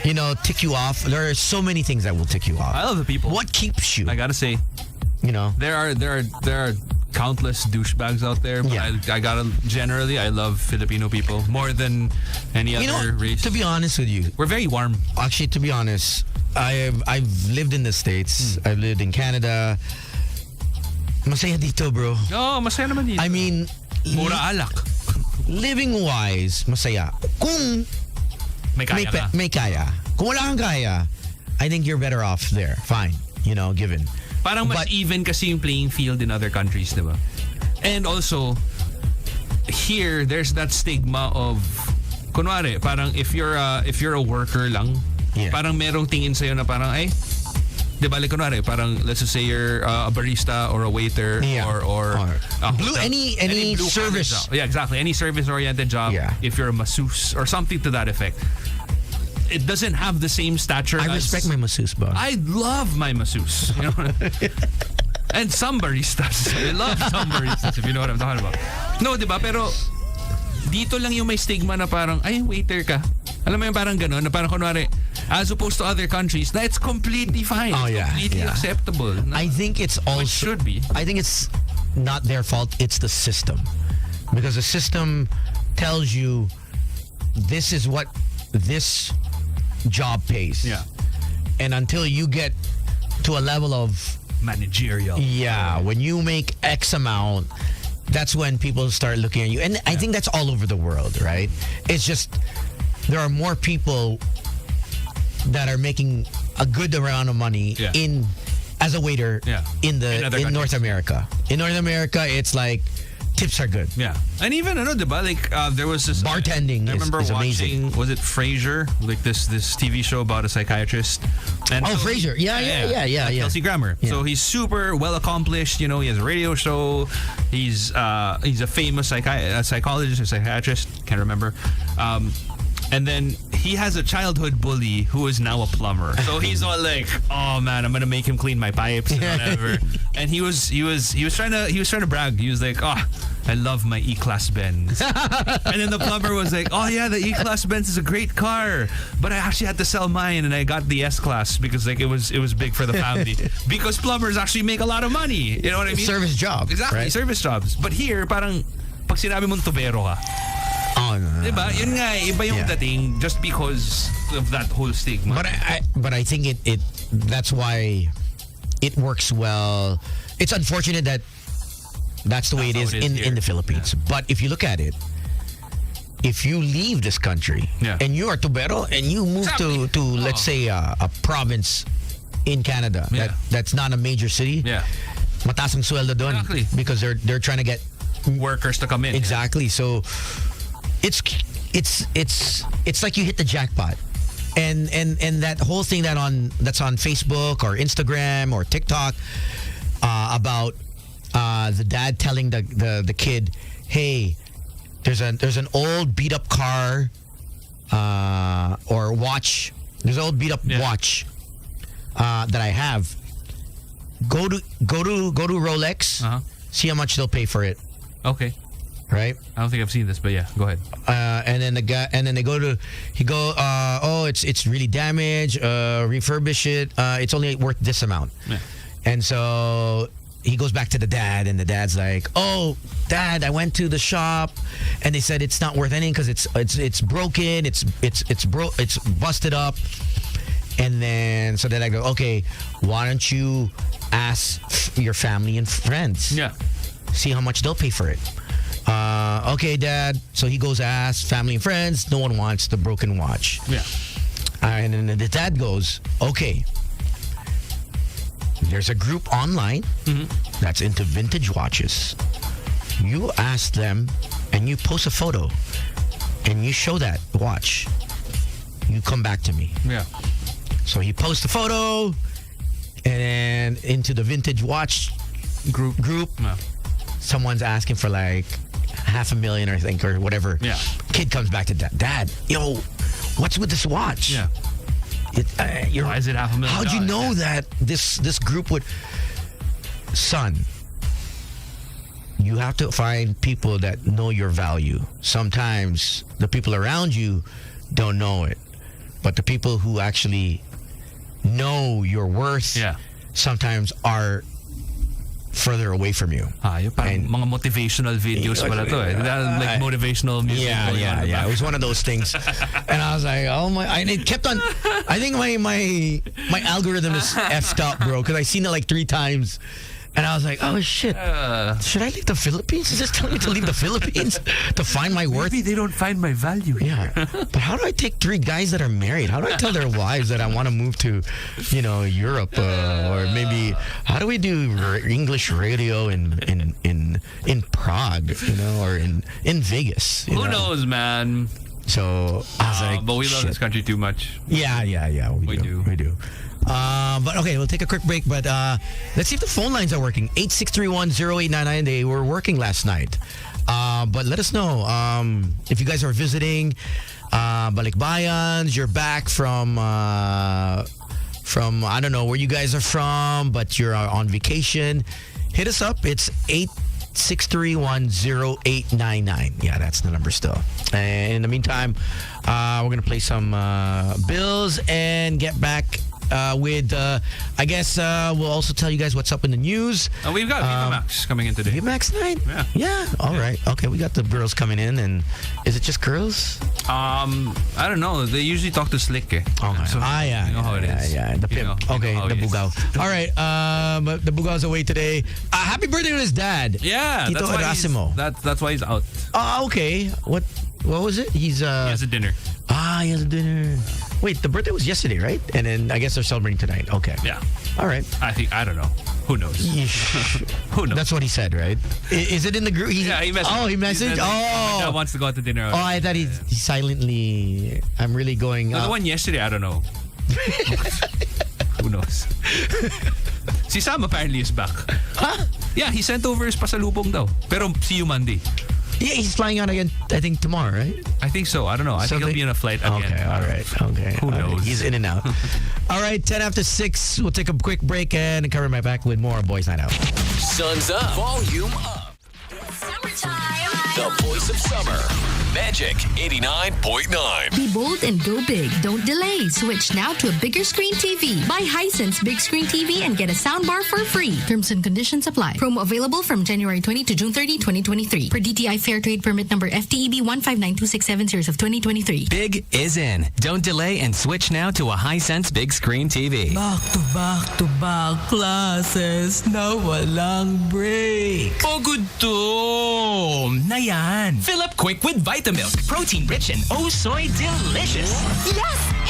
you know, tick you off, there are so many things that will tick you off. I love the people. What keeps you? I gotta say, you know, there are countless douchebags out there. But generally, I love Filipino people more than any other race. To be honest with you, we're very warm. Actually, to be honest, I've lived in the States. I've lived in Canada. Masaya dito, bro. Oh, masaya naman dito. I mean, mura alak. Living wise, masaya. Kung may kaya. Kung wala kang kaya, I think you're better off there. Fine. You know, given. Parang mas even kasi yung playing field in other countries, diba? And also, here, there's that stigma of, kunwari, parang if you're a worker lang, Yeah. Parang merong tingin sa'yo na parang, ay, di ba, like, kunwari, parang, let's just say you're a barista or a waiter or blue, any blue service. job. Yeah, exactly. Any service-oriented job. Yeah. If you're a masseuse or something to that effect. It doesn't have the same stature I respect my masseuse, boss. I love my masseuse. You know? And some baristas. I love some baristas, if you know what I'm talking about. No, di ba? Pero dito lang yung may stigma na parang, ay, waiter ka. Alam mo yung parang gano'n, na parang kunwari, as opposed to other countries, na it's completely fine. Oh, yeah. Completely acceptable. I think it's also... It should be. I think it's not their fault, it's the system. Because the system tells you this is what this job pays. Yeah. And until you get to a level of managerial. Yeah, when you make X amount, that's when people start looking at you. And I think that's all over the world, right? It's just there are more people that are making a good amount of money in as a waiter in North America. In North America, it's like tips are good. Yeah. And even, diba? Like, there was this... Bartending I remember is watching, amazing. Was it Frasier? Like this TV show about a psychiatrist. And Frasier. Yeah. Kelsey Grammer. Yeah. So he's super well accomplished. You know, he has a radio show. He's a famous psychologist or psychiatrist. Can't remember. And then he has a childhood bully who is now a plumber. So he's all like, "Oh man, I'm gonna make him clean my pipes and whatever." And he was trying to brag. He was like, "Oh, I love my E-Class Benz." And then the plumber was like, "Oh yeah, the E-Class Benz is a great car, but I actually had to sell mine and I got the S-Class because like it was big for the family." Because plumbers actually make a lot of money. You know what I mean? Service job. Exactly, right? Service jobs. But here, parang pag sinabi mong tubero ka. Oh, no. Diba? Yun nga, iba yung dating just because of that whole stigma. But I think it that's why it works well. It's unfortunate that that's the way it is in the Philippines. Yeah. But if you look at it, if you leave this country and you are tubero and you move to let's say a province in Canada that's not a major city, mataas ang sweldo doon because they're trying to get workers to come in. Exactly. So it's like you hit the jackpot. And that whole thing that's on Facebook or Instagram or TikTok about the dad telling the kid, "Hey, there's an old beat up car or watch. There's an old beat up watch that I have. Go to Rolex. See how much they'll pay for it." Okay. Right? I don't think I've seen this, but yeah, go ahead. And then it's really damaged, refurbish it, it's only worth this amount. Yeah. And so he goes back to the dad and the dad's like, "Oh, Dad, I went to the shop and they said it's not worth anything because it's broken, it's busted up." And then so then I go, "Okay, why don't you ask your family and friends? Yeah. See how much they'll pay for it." Okay, Dad. So he goes ask family and friends. No one wants the broken watch. Yeah. And then the dad goes, "Okay, there's a group online that's into vintage watches. You ask them and you post a photo and you show that watch. You come back to me." Yeah. So he posts the photo and into the vintage watch group. Yeah. Someone's asking for like $500,000, I think, or whatever. Yeah. Kid comes back to Dad, "Yo, what's with this watch?" Yeah. Why is it $500,000? How'd you know that this group would? Son, you have to find people that know your value. Sometimes the people around you don't know it, but the people who actually know your worth sometimes are further away from you. Parang mga motivational videos pala to eh. Like motivational music. Yeah. It was one of those things. And I was like, oh my, and it kept on, I think my algorithm is effed up, bro, because I seen it like 3 times. And I was like, oh shit, should I leave the Philippines? Is this telling me to leave the Philippines to find my worth? Maybe they don't find my value here. Yeah. But how do I take 3 guys that are married? How do I tell their wives that I want to move to, Europe? Or maybe, how do we do English radio in Prague, or in Vegas? Who knows, man? So I was like, but we love shit. this country too much. Yeah. We do. But okay, we'll take a quick break. But let's see if the phone lines are working. 8631-0899. They were working last night. But let us know if you guys are visiting Balikbayans. You're back from I don't know where you guys are from, but you're on vacation. Hit us up. It's 8631-0899. Yeah, that's the number still. And in the meantime, we're going to play some bills and get back with, I guess, we'll also tell you guys what's up in the news. We've got Viva Max coming in today. Viva Max night? Yeah. All right. Okay, we got the girls coming in. And is it just girls? I don't know. They usually talk to Slick. Okay. So, yeah. You know how it is. Yeah. The pimp. The bugao. All right. But the bugao's away today. Happy birthday to his dad. Yeah. Tito Erasimo. That's why he's out. Oh, okay. What was it? He has a dinner. He has a dinner. Wait, the birthday was yesterday, right? And then I guess they're celebrating tonight. Okay. Yeah. All right. I don't know. Who knows? Who knows? That's what he said, right? Is it in the group? He messaged. Oh, he messaged? My dad wants to go out to dinner. Oh, I thought he silently... I'm really going... The one yesterday, I don't know. Who knows? Si Sam apparently is back. Huh? Yeah, he sent over his pasalubong daw. Pero see you Monday. Yeah, he's flying out again, I think, tomorrow, right? I think so. I don't know. I think he'll be on a flight again. Okay, all right. Okay. Who knows? Right. He's in and out. All right, 10 after 6. We'll take a quick break and come right back with more Boys Night Out. Sun's up. Volume up. Summertime. The voice of summer. Magic 89.9. Be bold and go big. Don't delay. Switch now to a bigger screen TV. Buy Hisense Big Screen TV and get a soundbar for free. Terms and conditions apply. Promo available from January 20 to June 30, 2023. Per DTI Fair Trade Permit number FTEB 1592677 series of 2023. Big is in. Don't delay and switch now to a Hisense Big Screen TV. Back to back classes na walang break. Pagod to! Na yan. Fill up quick with Vitamilk. Protein-rich and oh soy delicious. Yes! A+!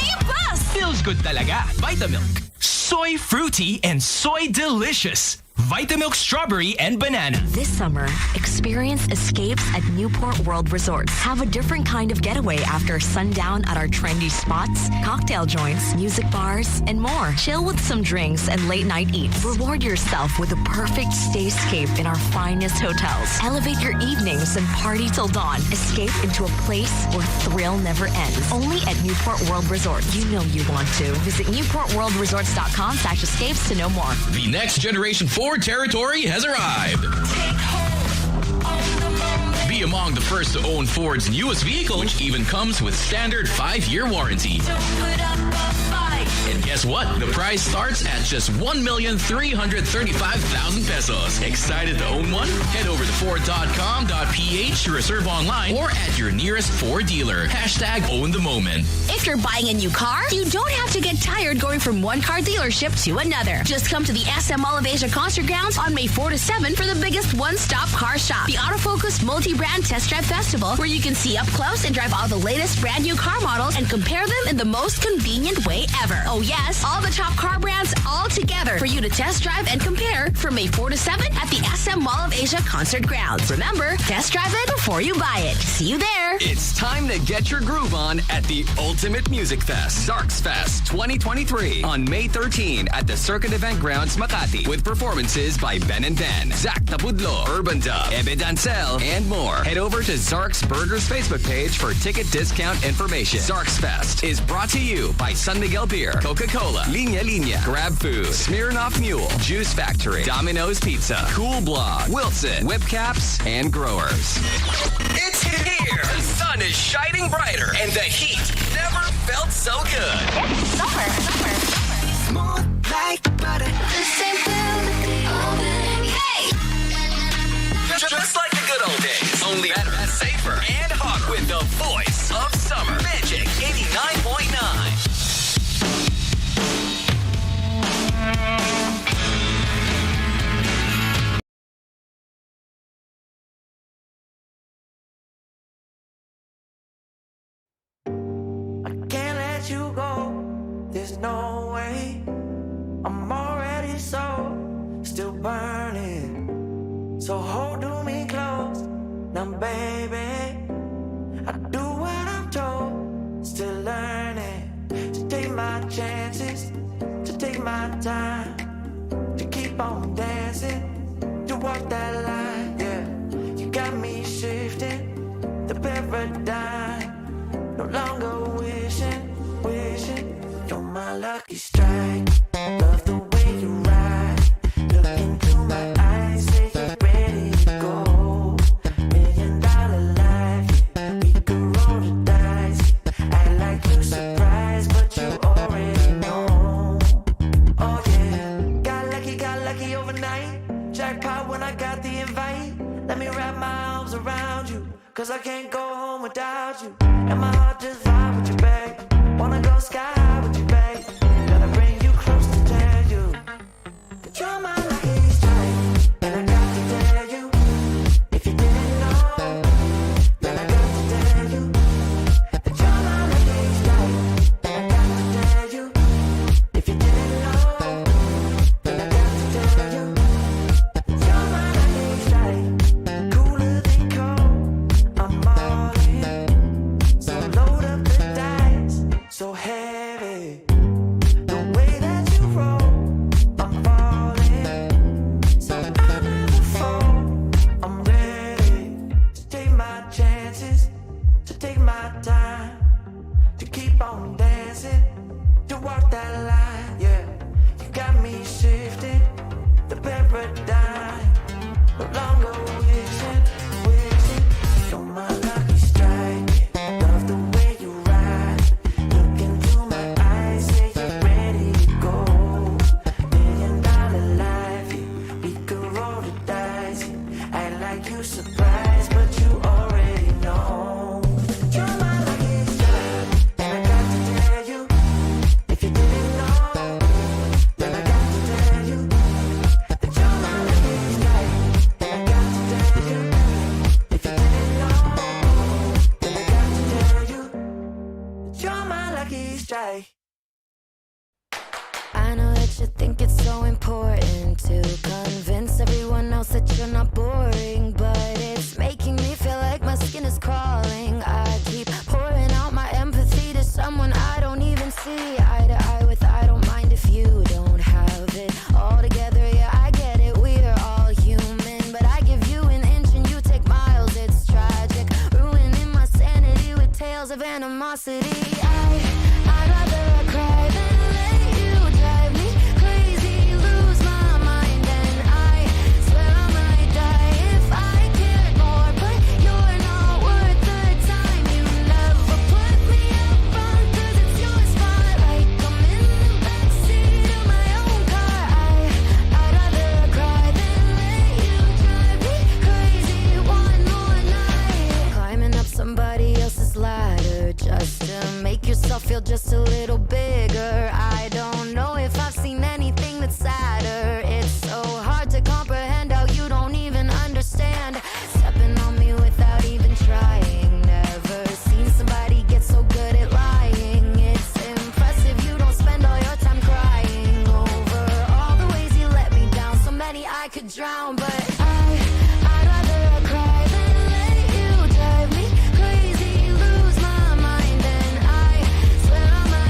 Feels good talaga. Vitamilk. Soy fruity and soy delicious. Vitamilk strawberry and banana. This summer, experience escapes at Newport World Resorts. Have a different kind of getaway after sundown at our trendy spots, cocktail joints, music bars, and more. Chill with some drinks and late night eats. Reward yourself with a perfect stayscape in our finest hotels. Elevate your evenings and party till dawn. Escape into a place where thrill never ends. Only at Newport World Resort. You know you want to. Visit NewportWorldResorts.com/escapes to know more. The next generation Ford territory has arrived. Be among the first to own Ford's newest vehicle, which even comes with standard 5-year warranty. And guess what? The price starts at just 1,335,000 pesos. Excited to own one? Head over to Ford.com.ph to reserve online or at your nearest Ford dealer. #own the moment. If you're buying a new car, you don't have to get tired going from one car dealership to another. Just come to the SM Mall of Asia Concert Grounds on May 4 to 7 for the biggest one-stop car shop. The Autofocus Multi-Brand Test Drive Festival, where you can see up close and drive all the latest brand new car models and compare them in the most convenient way ever. Oh yes, all the top car brands all together for you to test drive and compare from May 4 to 7 at the SM Mall of Asia Concert Grounds. Remember, test drive it before you buy it. See you there. It's time to get your groove on at the Ultimate Music Fest, Zarks Fest 2023 on May 13 at the Circuit Event Grounds, Makati, with performances by Ben and Ben, Zach Tabudlo, Urban Dub, Ebe Dancel, and more. Head over to Zarks Burgers Facebook page for ticket discount information. Zarks Fest is brought to you by San Miguel Beer, Coca-Cola, Linya Linya, Grab Food, Smirnoff Mule, Juice Factory, Domino's Pizza, Cool Blog, Wilson, Whipcaps, and Growers. It's here! The sun is shining brighter, and the heat never felt so good. It's summer. Smooth like butter. The same thing. Hey! Just like the good old days, only better, safer, and hotter with the voice of summer. Magic 89.9. I can't let you go. There's no way. I'm already still burning. So hold me close. Now, baby, I do what I'm told. paradigm. No longer wishing. You're my lucky strike. Love the way you ride. Look into my eyes, say you're ready to go. $1 million life, we could roll the dice. Act like you surprised, but you already know. Oh yeah, got lucky overnight. Jackpot when I got the invite. Let me wrap my arms around you, 'cause I can't go home without you. And my heart just vibe with you, babe. Wanna go sky high with you, babe. Gotta bring you close to tell you that you're my lucky strike. And I got to tell you, if you didn't know, then I got to tell you that you're my lucky strike. And I got to tell you, if you didn't know, then I got to tell you that you're my lucky strike. Cooler than cold, I'm all in. So load up the dice, so heavy. The way that you roll, I'm falling. So I never fall, I'm ready to take my chances, to take my time, to keep on dancing, to walk that line, yeah. You got me shifting the paradigm. No longer wishing. You're my lucky strike. Love the way you ride. Look into my eyes, say you're ready to go. $1 million life, we could roll the dice. Act like you surprised, but you already know. You're my lucky strike, and I got to tell you, if you didn't know, then I got to tell you that you're my lucky strike. And I got to tell you, if you didn't know, then I got to tell you that you're my lucky strike. I know that you think it's so important to convince everyone else that you're not boring, but it's making me feel like my skin is crawling. I keep pouring out my empathy to someone I don't even see eye to eye with. I don't mind if you don't have it all together. Yeah, I get it, we're all human, but I give you an inch and you take miles. It's tragic, ruining my sanity with tales of animosity. I'd rather cry than let you drive me crazy, lose my mind, and I swear I might die if I cared more. But you're not worth the time. You never put me up front, 'cause it's your spotlight. I'm in the backseat of my own car. I'd rather cry than let you drive me crazy one more night. Climbing up somebody else's ladder just to make yourself feel just a little bigger. I don't know if I've seen anything that's sadder. It's so hard to comprehend how you don't even understand. Stepping on me without even trying. Never seen somebody get so good at lying. It's impressive you don't spend all your time crying over all the ways you let me down. So many I could drown, but I'd rather cry than let you drive me crazy, lose my mind, and I swear I might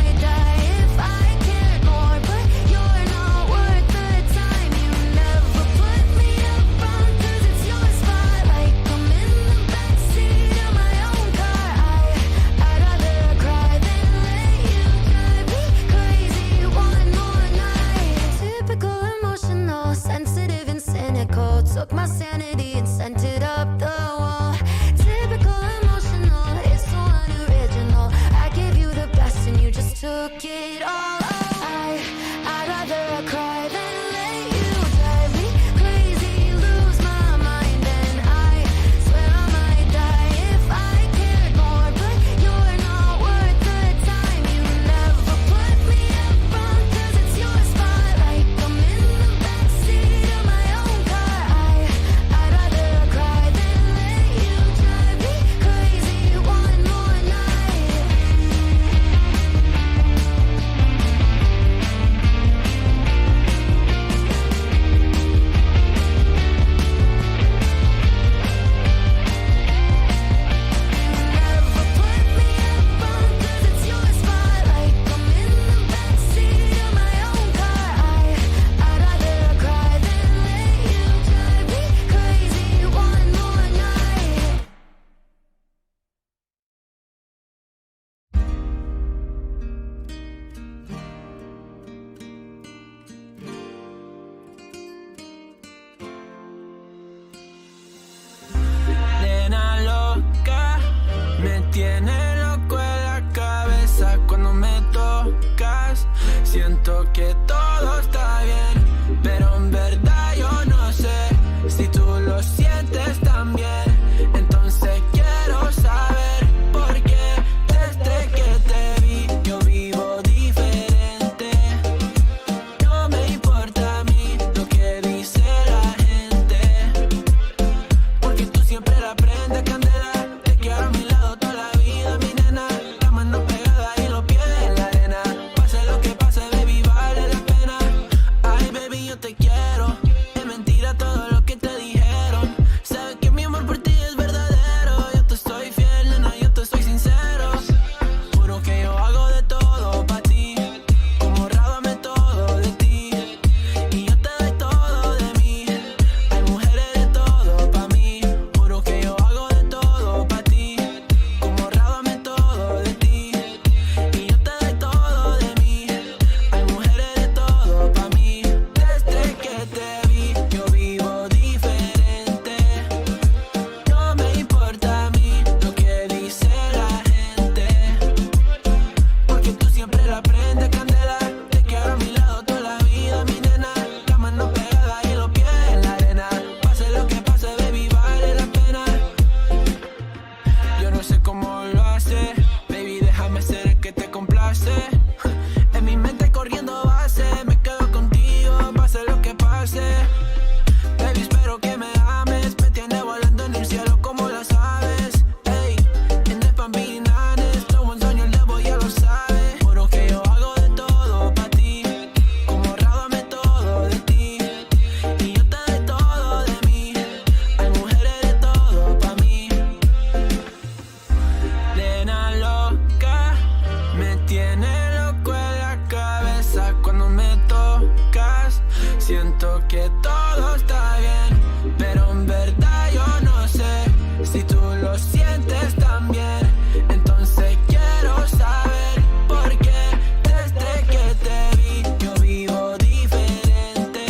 tú lo sientes también. Entonces quiero saber por qué desde que te vi yo vivo diferente.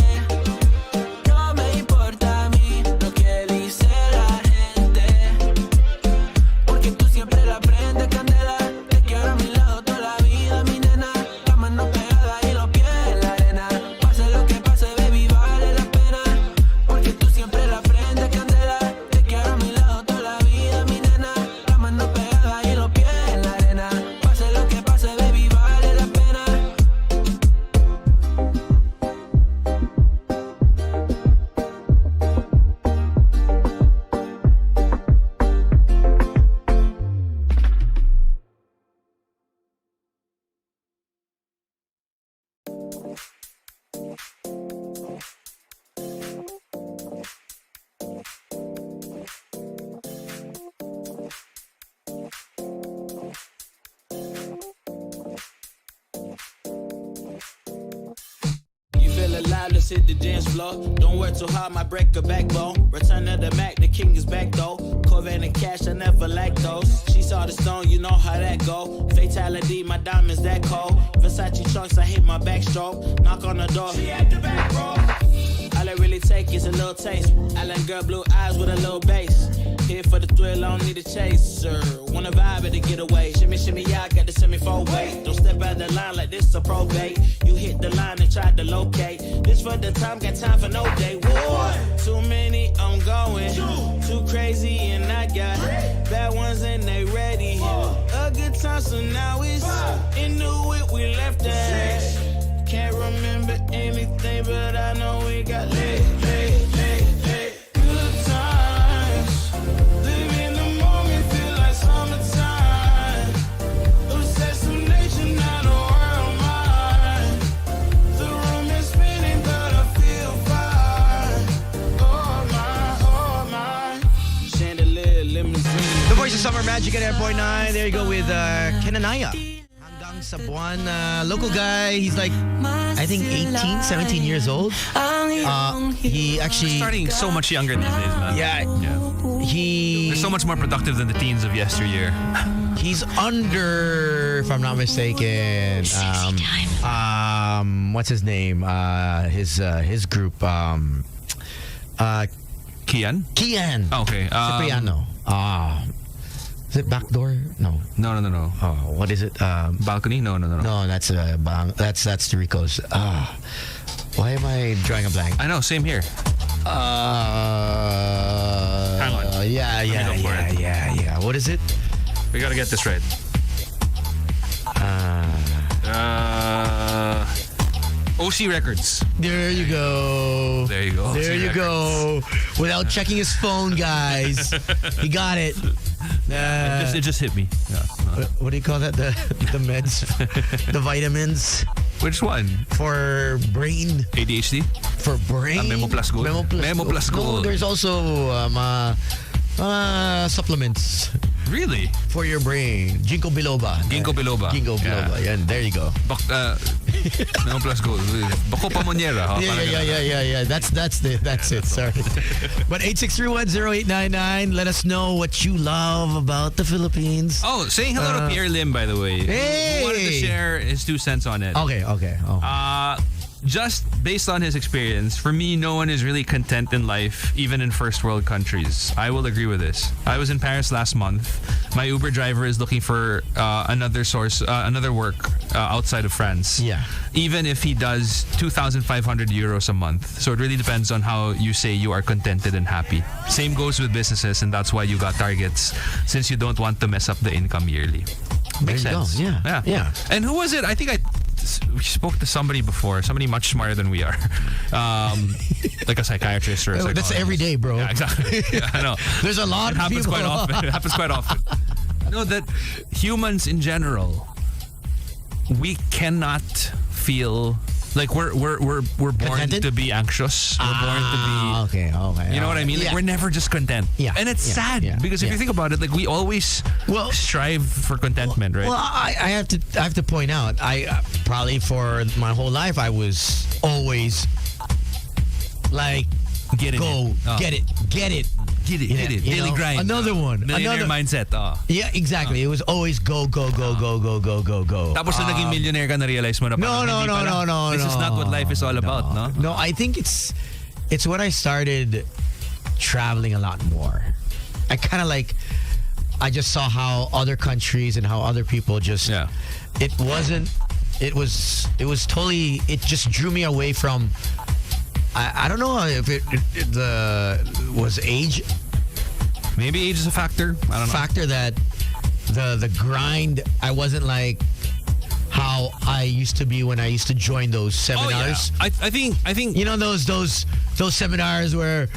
No me importa a mí lo que dice la gente, porque tú siempre la prendes candela. Te quiero a mi lado toda la vida, mi nena. La mano pegada y los pies en la arena. Pase lo que pase, baby, vale la pena, porque tú siempre la prendes candela. Te quiero a mi lado toda la vida, mi nena. La mano pegada y los pies en la arena. Pase lo que pase, baby, vale la pena. You feel alive, let's hit the dance floor. Don't work too hard, might break a backbone. Return of the Mac, the king is back though. Corvette and cash, I never lack those. She saw the stone, you know how that go. Fatality, my diamonds that cold. Versace trunks, I hit my backstroke. Knock on the door, she at the back, bro. All I really take is a little taste. Island girl, blue eyes with a little bass. Here for the thrill, I don't need a chaser. Wanna vibe at the getaway. Shimmy, shimmy, yeah, I got the semi-fold weight. Don't step out the line like this a probate. You hit the line and try to locate. This for the time, got time for no day. Whoa, too many, I'm going. Too crazy and I got bad ones and they ready. A good time, so now it's into it, we left that. Can't remember anything, but I know we got lit. Good times, live in the moment, feel like summertime. Obsessive nation, not a world mine. The room is spinning, but I feel fine. Oh my. Chandelier, limousine. The Voice of Summer Magic at 9.9. There you go with Kenanaya. Hanggang sa buwan. Local guy. He's like, I think 18, 17 years old. He actually... Starting so much younger these days, man. Yeah. He... They're so much more productive than the teens of yesteryear. He's under, if I'm not mistaken, what's his name? His group, Kian? Kian. Oh, okay. Cipriano. Is it Backdoor? No. No. Oh, what is it? Balcony? No. No, that's the Rico's. Why am I drawing a blank? I know, same here. Hang on. Yeah. What is it? We gotta get this right. OC Records. There you go. There you go. There OC you Records. go. Without checking his phone, guys. He got it. It just hit me. Yeah. What do you call that? The meds? The vitamins? Which one? For brain? ADHD? For brain? Memo Plus Gold. Memo Plus Gold. No, there's also supplements. Really? For your brain. Ginkgo biloba. Ginkgo biloba. Yeah, there you go. Memo Plus Gold. Bako Pamonyera. Yeah. That's it. Sorry. But 86310899. Let us know what you love about the Philippines. Oh, saying hello to Pierre Lim, by the way. Hey! He wanted to share his 2 cents on it. Okay. Oh. Just based on his experience, for me, no one is really content in life, even in first world countries. I will agree with this. I was in Paris last month. My Uber driver is looking for another work outside of France. Yeah. Even if he does 2,500 euros a month. So it really depends on how you say you are contented and happy. Same goes with businesses, and that's why you got targets, since you don't want to mess up the income yearly. Makes sense. Go. Yeah. And who was it? I think we spoke to somebody before, somebody much smarter than we are, like a psychiatrist or a psychologist. That's every day, bro. Yeah, exactly. Yeah, I know. There's a lot it of happens people. quite often. It happens quite often. No, that humans in general, we cannot feel like we're born Contented? to be anxious. We're born to be okay. You know what I mean? Like, we're never just content. Yeah. And it's sad because if you think about it, like, we always strive for contentment, right? Well, I have to point out, I probably for my whole life I was always like, get it. Get Hit it. You Daily know, grind. another one. Millionaire mindset. Yeah, exactly. It was always go. Tapos na naging millionaire ka, na-realize mo na parang hindi pala. This is not what life is all about, no? No, I think it's when I started traveling a lot more. I kind of like, I just saw how other countries and how other people just, it was totally, it just drew me away from, I don't know if it was age. Maybe age is a factor. I don't know. Factor that the grind, I wasn't like how I used to be when I used to join those seminars. Oh, yeah. I think you know those seminars where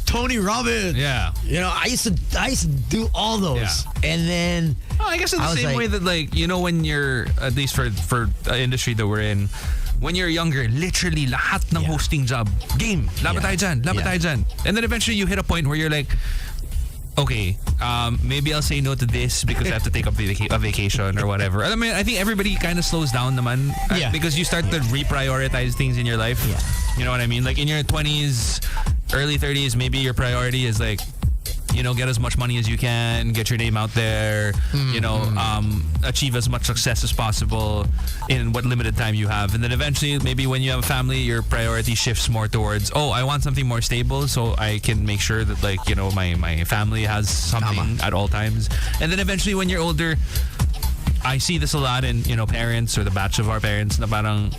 Tony Robbins. Yeah. You know, I used to do all those. Yeah. And then I guess in the same way that, like, you know, when you're, at least for the industry that we're in, when you're younger, literally lahat ng hosting job, game, laban tayo dyan. And then eventually you hit a point where you're like, okay, maybe I'll say no to this because I have to take up a vacation or whatever. I mean, I think everybody kind of slows down naman because you start to reprioritize things in your life. Yeah. You know what I mean? Like in your 20s, early 30s, maybe your priority is like, you know, get as much money as you can, get your name out there, you know, achieve as much success as possible in what limited time you have. And then eventually, maybe when you have a family, your priority shifts more towards, I want something more stable so I can make sure that, like, you know, my family has something at all times. And then eventually when you're older, I see this a lot in, you know, parents or the batch of our parents na parang,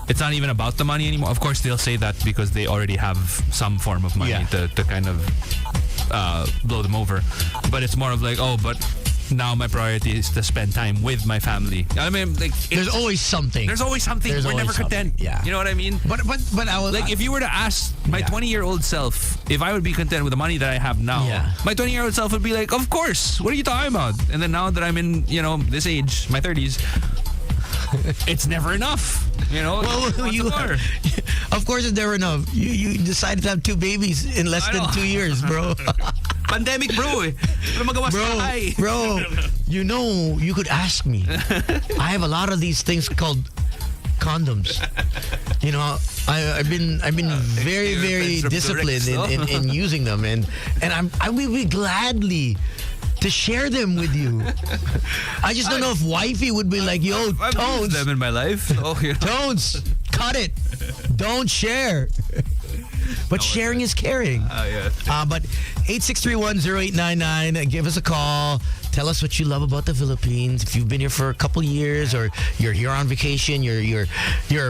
it's not even about the money anymore. Of course, they'll say that because they already have some form of money to kind of blow them over. But it's more of like, but now my priority is to spend time with my family. I mean, like, there's always something. We're never content. Yeah. You know what I mean? But I was like, if you were to ask my 20-year-old self if I would be content with the money that I have now, my 20-year-old self would be like, of course. What are you talking about? And then now that I'm in, you know, this age, my 30s, it's never enough. You know? Well, of course it's never enough. You decided to have 2 babies in less than 2 years, bro. Pandemic, bro. Bro, you know, you could ask me. I have a lot of these things called condoms. You know, I've been very, very disciplined in using them, and I will be gladly to share them with you. I just don't know if wifey would be like, yo, I've used them in my life. Tones, cut it. Don't share. But sharing is caring. But 863-1089, give us a call. Tell us what you love about the Philippines. If you've been here for a couple years, or you're here on vacation, you're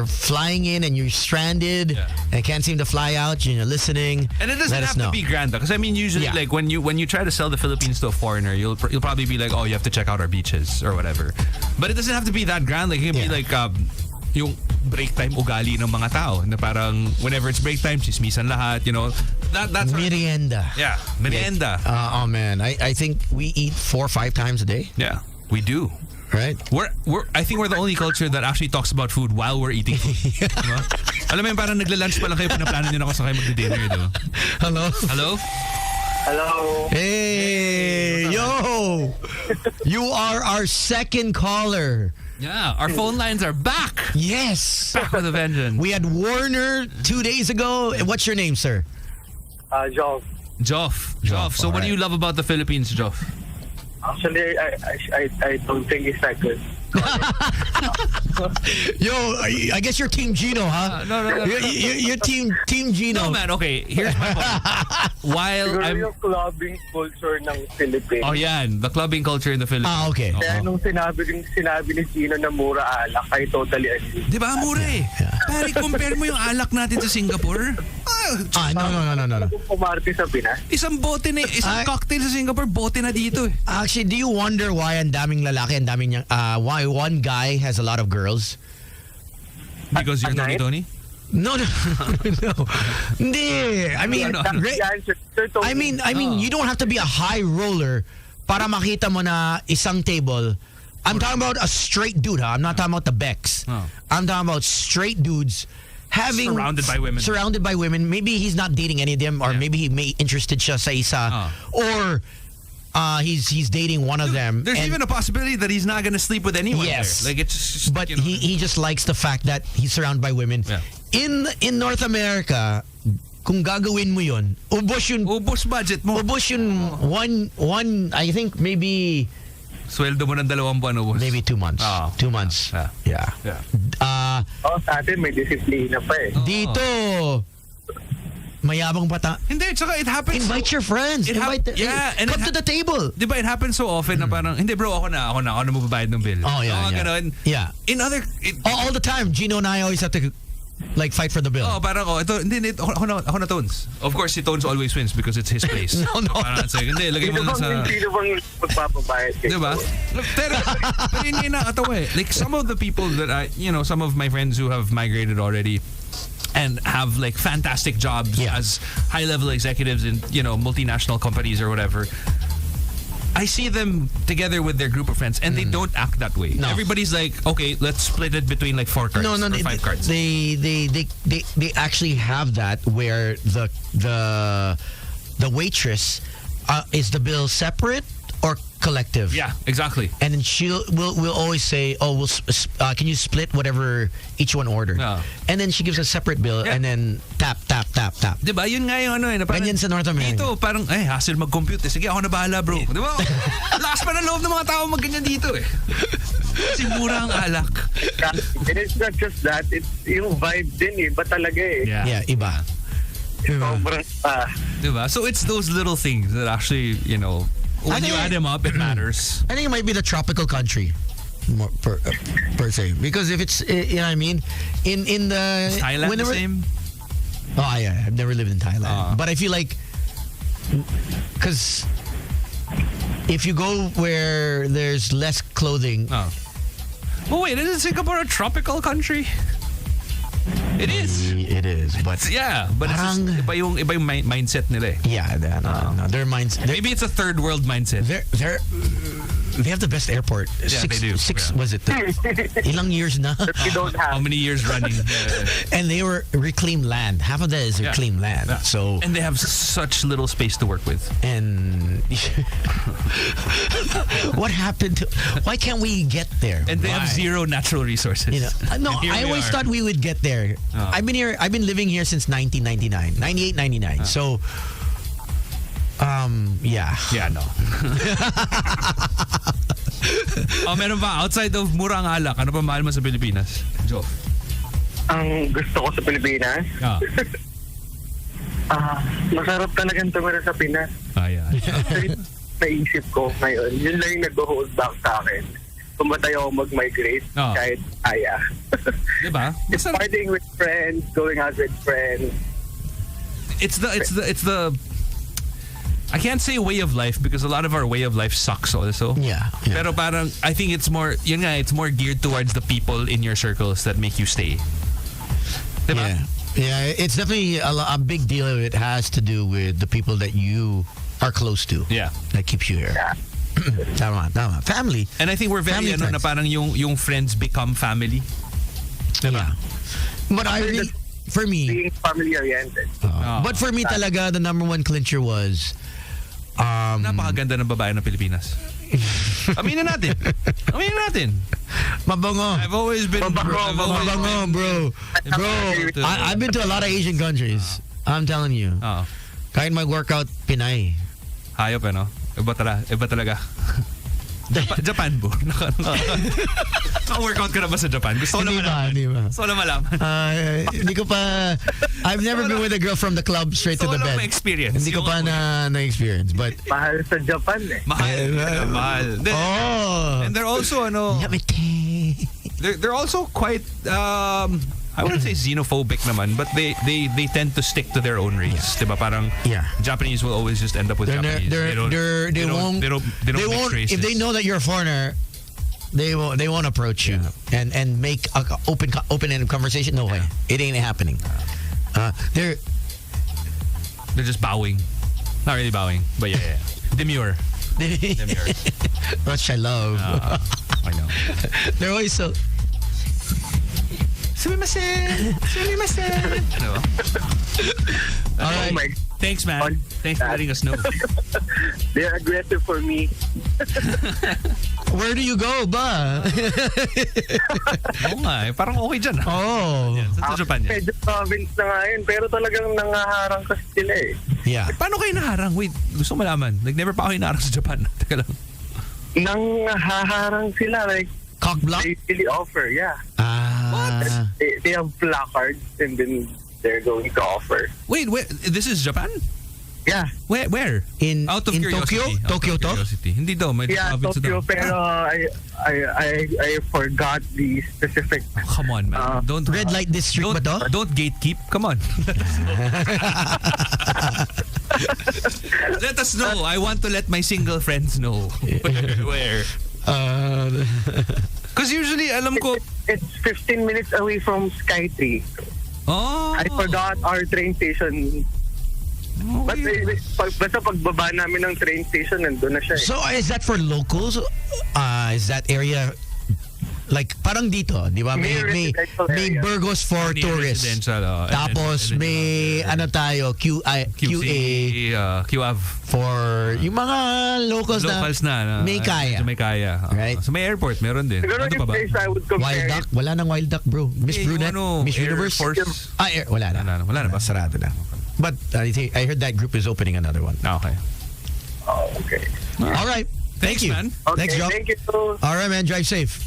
flying in and you're stranded and can't seem to fly out, you're listening. And it doesn't have to be grand, because I mean, usually like when you try to sell the Philippines to a foreigner, you'll probably be like, you have to check out our beaches or whatever. But it doesn't have to be that grand. Like, it can be like yung break time ugali ng mga tao na parang whenever it's break time, chismisan lahat, you know. That's merienda. Yeah, merienda. Oh man, I think we eat 4 or 5 times a day. Yeah, we do. Right? I think we're the only culture that actually talks about food while we're eating food. Diba? Alam mo yun, parang nagla-lunch pa lang kayo, pinaplano nyo na kung saan kayo magdi-dinner, diba? Hello? Hey, yo! You are our second caller. Yeah, our phone lines are back. Yes. Back with a vengeance. We had Warner 2 days ago. What's your name, sir? Joff. So what do you love about the Philippines, Joff? Actually, I don't think it's that good. Yo, I guess you're Team Gino, huh? No. You're Team Gino. No, man. Okay, here's my point. While I'm yung clubbing culture ng Philippines. Oh, yan. The clubbing culture in the Philippines. Okay. Kaya nung sinabi ni Gino na mura alak, I totally agree. Di ba, mura eh? Pare, compare mo yung alak natin sa Singapore. No. Kumarte sa Pinas. Isang cocktail sa Singapore, bote na dito eh. Actually, do you wonder why ang daming lalaki, why one guy has a lot of girls? Because you're Tony? No. Hindi. I mean, you don't have to be a high roller para makita mo na isang table. I'm talking about a straight dude, huh? I'm not talking about the Becks. I'm talking about straight dudes surrounded by women. Maybe he's not dating any of them, or maybe he may interested siya sa isa, or he's dating one of them. There's even a possibility that he's not going to sleep with anyone. Yes, there. Like, it's just, but he just likes the fact that he's surrounded by women. Yeah. In North America, kung gagawin mo yun, ubos budget mo. Ubos yun one, I think maybe sweldo mo ng 2 buwan ubos. Maybe 2 months. 2 months. Yeah. Sa atin may disiplina pa eh. Dito, mayabang pata. Hindi, tsaka it happens. Invite your friends. And come to the table. Di ba, it happens so often na parang, hindi bro, ako na magbabayad ng bill. Oh, yeah. Ganun. Yeah. In other... all the time, Gino and I always have to like fight for the bill. Oh, parang ako na Tones. Of course, si Tones always wins because it's his place. No. Parang hindi, lagay mo lang sa... Sino bang magpapabayad kayo? Diba? Pero yun yung nakatawa eh. Like some of the people that some of my friends who have migrated already and have like fantastic jobs as high-level executives in, multinational companies or whatever. I see them together with their group of friends, and they don't act that way. No. Everybody's like, okay, let's split it between like 4 cards or 5 cards. They actually have that where the waitress is the bill separate or collective. Yeah, exactly. And then we'll always say, oh, can you split whatever each one ordered? And then she gives a separate bill and then tap. Diba? Yun nga yung Ganyan sa North America. Dito, parang, hassle mag-compute. Sige, ako na bahala, bro. Diba? Lakas pa na loob ng mga tao magganyan dito eh. Kasi mura ang alak. And it's not just that, it's yung vibe din eh. Iba talaga eh. Yeah, iba. Sobrang Diba? So it's those little things that actually, when you add them up, it matters. I think it might be the tropical country more per se, because if it's you know what I mean, in the is Thailand the same? Oh yeah, I've never lived in Thailand, but I feel like because if you go where there's less clothing. Well, wait, isn't Singapore a tropical country? It is. It is, but but parang, it's just, iba yung mindset nila eh. Yeah, no, their mindset. Maybe it's a third world mindset. They have the best airport. Yeah, they do. Six was it? Ilang years na? We don't have. How many years running? And they were reclaimed land. Half of that is reclaimed land. Yeah. So and they have such little space to work with. And what happened to? Why can't we get there? And they have zero natural resources. No, I always thought we would get there. I've been living here since 1999, 98, 99. So. Yeah, no. Meron pa outside of murang alak, ano pa mahal mo sa Pilipinas? Joe. Ang gusto ko sa Pilipinas? Masarap talagang tumira sa Pinas. Naisip ko ngayon, yun lang yung nag-hold back sa akin. Kung ba tayo mag-migrate kahit kaya. Diba? It's partying with friends, going out with friends. It's the I can't say way of life because a lot of our way of life sucks also. Yeah. Pero parang I think it's more it's more geared towards the people in your circles that make you stay. Diba? Yeah, it's definitely a big deal. It has to do with the people that you are close to. Yeah. That keeps you here. Yeah. Tama. Family. And I think we're very na parang yung friends become family. Diba? But for me, being family oriented. But for me talaga, the number one clincher was napakaganda ng babae ng Pilipinas. Aminin natin. Mabango. I've always been Mabango, bro. I've been to a lot of Asian countries. I'm telling you. Kahit mag-workout Pinay. Hayop Iba talaga. Japan po. Naka-workout ka na ba sa Japan? Gusto ko na malaman. Gusto ko na malaman. Hindi ko pa... I've never been with a girl from the club straight to the bed. Experience. Hindi ko pa na-experience. But... Mahal sa Japan eh. Mahal. And they're also, they're also quite... I wouldn't say xenophobic naman, but they tend to stick to their own race. Diba? Parang Japanese will always just end up with Japanese. They don't mix races. If they know that you're a foreigner, they won't approach you and make a open-ended conversation. No way. It ain't happening. They're just bowing. Not really bowing, but yeah. Demure. Which I love. I know. They're always so... Sumimasen. All right. Thanks, man. Thanks for letting us know. They're aggressive for me. Where do you go ba? Oo nga, parang okay dyan. Oh. Sa Japan yan. Medyo province na nga yun, pero talagang nangaharang kasi sila eh. Yeah. Paano kayo naharang? Wait, gusto ko malaman. Like, never pa ako hinaharang sa Japan. Teka lang. Nanghaharang sila, like, cock block? they really offer, yeah. What? They have placards and then they're going to offer. Wait, this is Japan? Yeah. Where? Out of in curiosity. Tokyo to? Hindi daw, may Yeah, province Tokyo, daw. pero I forgot the specific. Oh, come on, man. Don't red light district ba to? Don't gatekeep. Come on. Let us know. I want to let my single friends know. Where? Because usually, alam ko... It's 15 minutes away from Skytree. Oh. I forgot our train station. Oh, But basta pagbaba namin ng train station, nandun na siya eh. So is that for locals? Is that area like parang dito, di ba? May burgos for tourists. Tapos may ano tayo, QA QAV for yung mga locals na may kaya. May kaya. Right? So may airport, meron din. Siguro Ano yung pa ba? place I would compare Wild Duck? Wala nang Wild Duck, bro. Miss Brunette? Miss Air Universe? Force? Wala na. Wala na ba? Sarado na. But I heard that group is opening another one. Okay. Oh, okay. All right. Thank you. Man. Okay, Thanks, Joe. thank you. All right, man. Drive safe.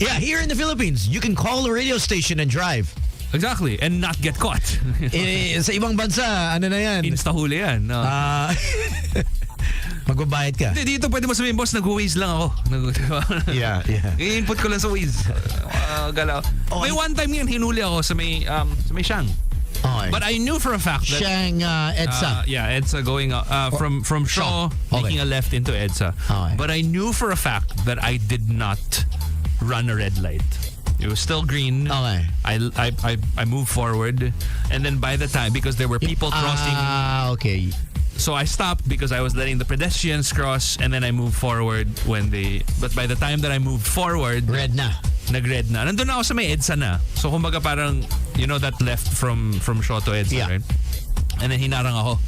Yeah, here in the Philippines, you can call a radio station and drive. Exactly. And not get caught. Sa ibang bansa, ano na yan? Insta-huli yan. No. Magbabayad ka. Dito pwede mo sabihin, boss, nag-Waze lang ako. Yeah. I-input ko lang sa Waze. Galaw. May one time yan, hinuli ako sa may Siang. Okay. But I knew for a fact that... Siang EDSA. EDSA going from Shaw, making a left into EDSA. Okay. But I knew for a fact that I did not run a red light. It was still green. Okay. I moved forward, and then by the time, because there were people crossing... Okay. So I stopped because I was letting the pedestrians cross, and then I moved forward But by the time that I moved forward... Red na. Nag-red na. Nandun na ako sa may EDSA na. So kumbaga parang, you know that left from Shaw to EDSA, right? And then hinarang ako.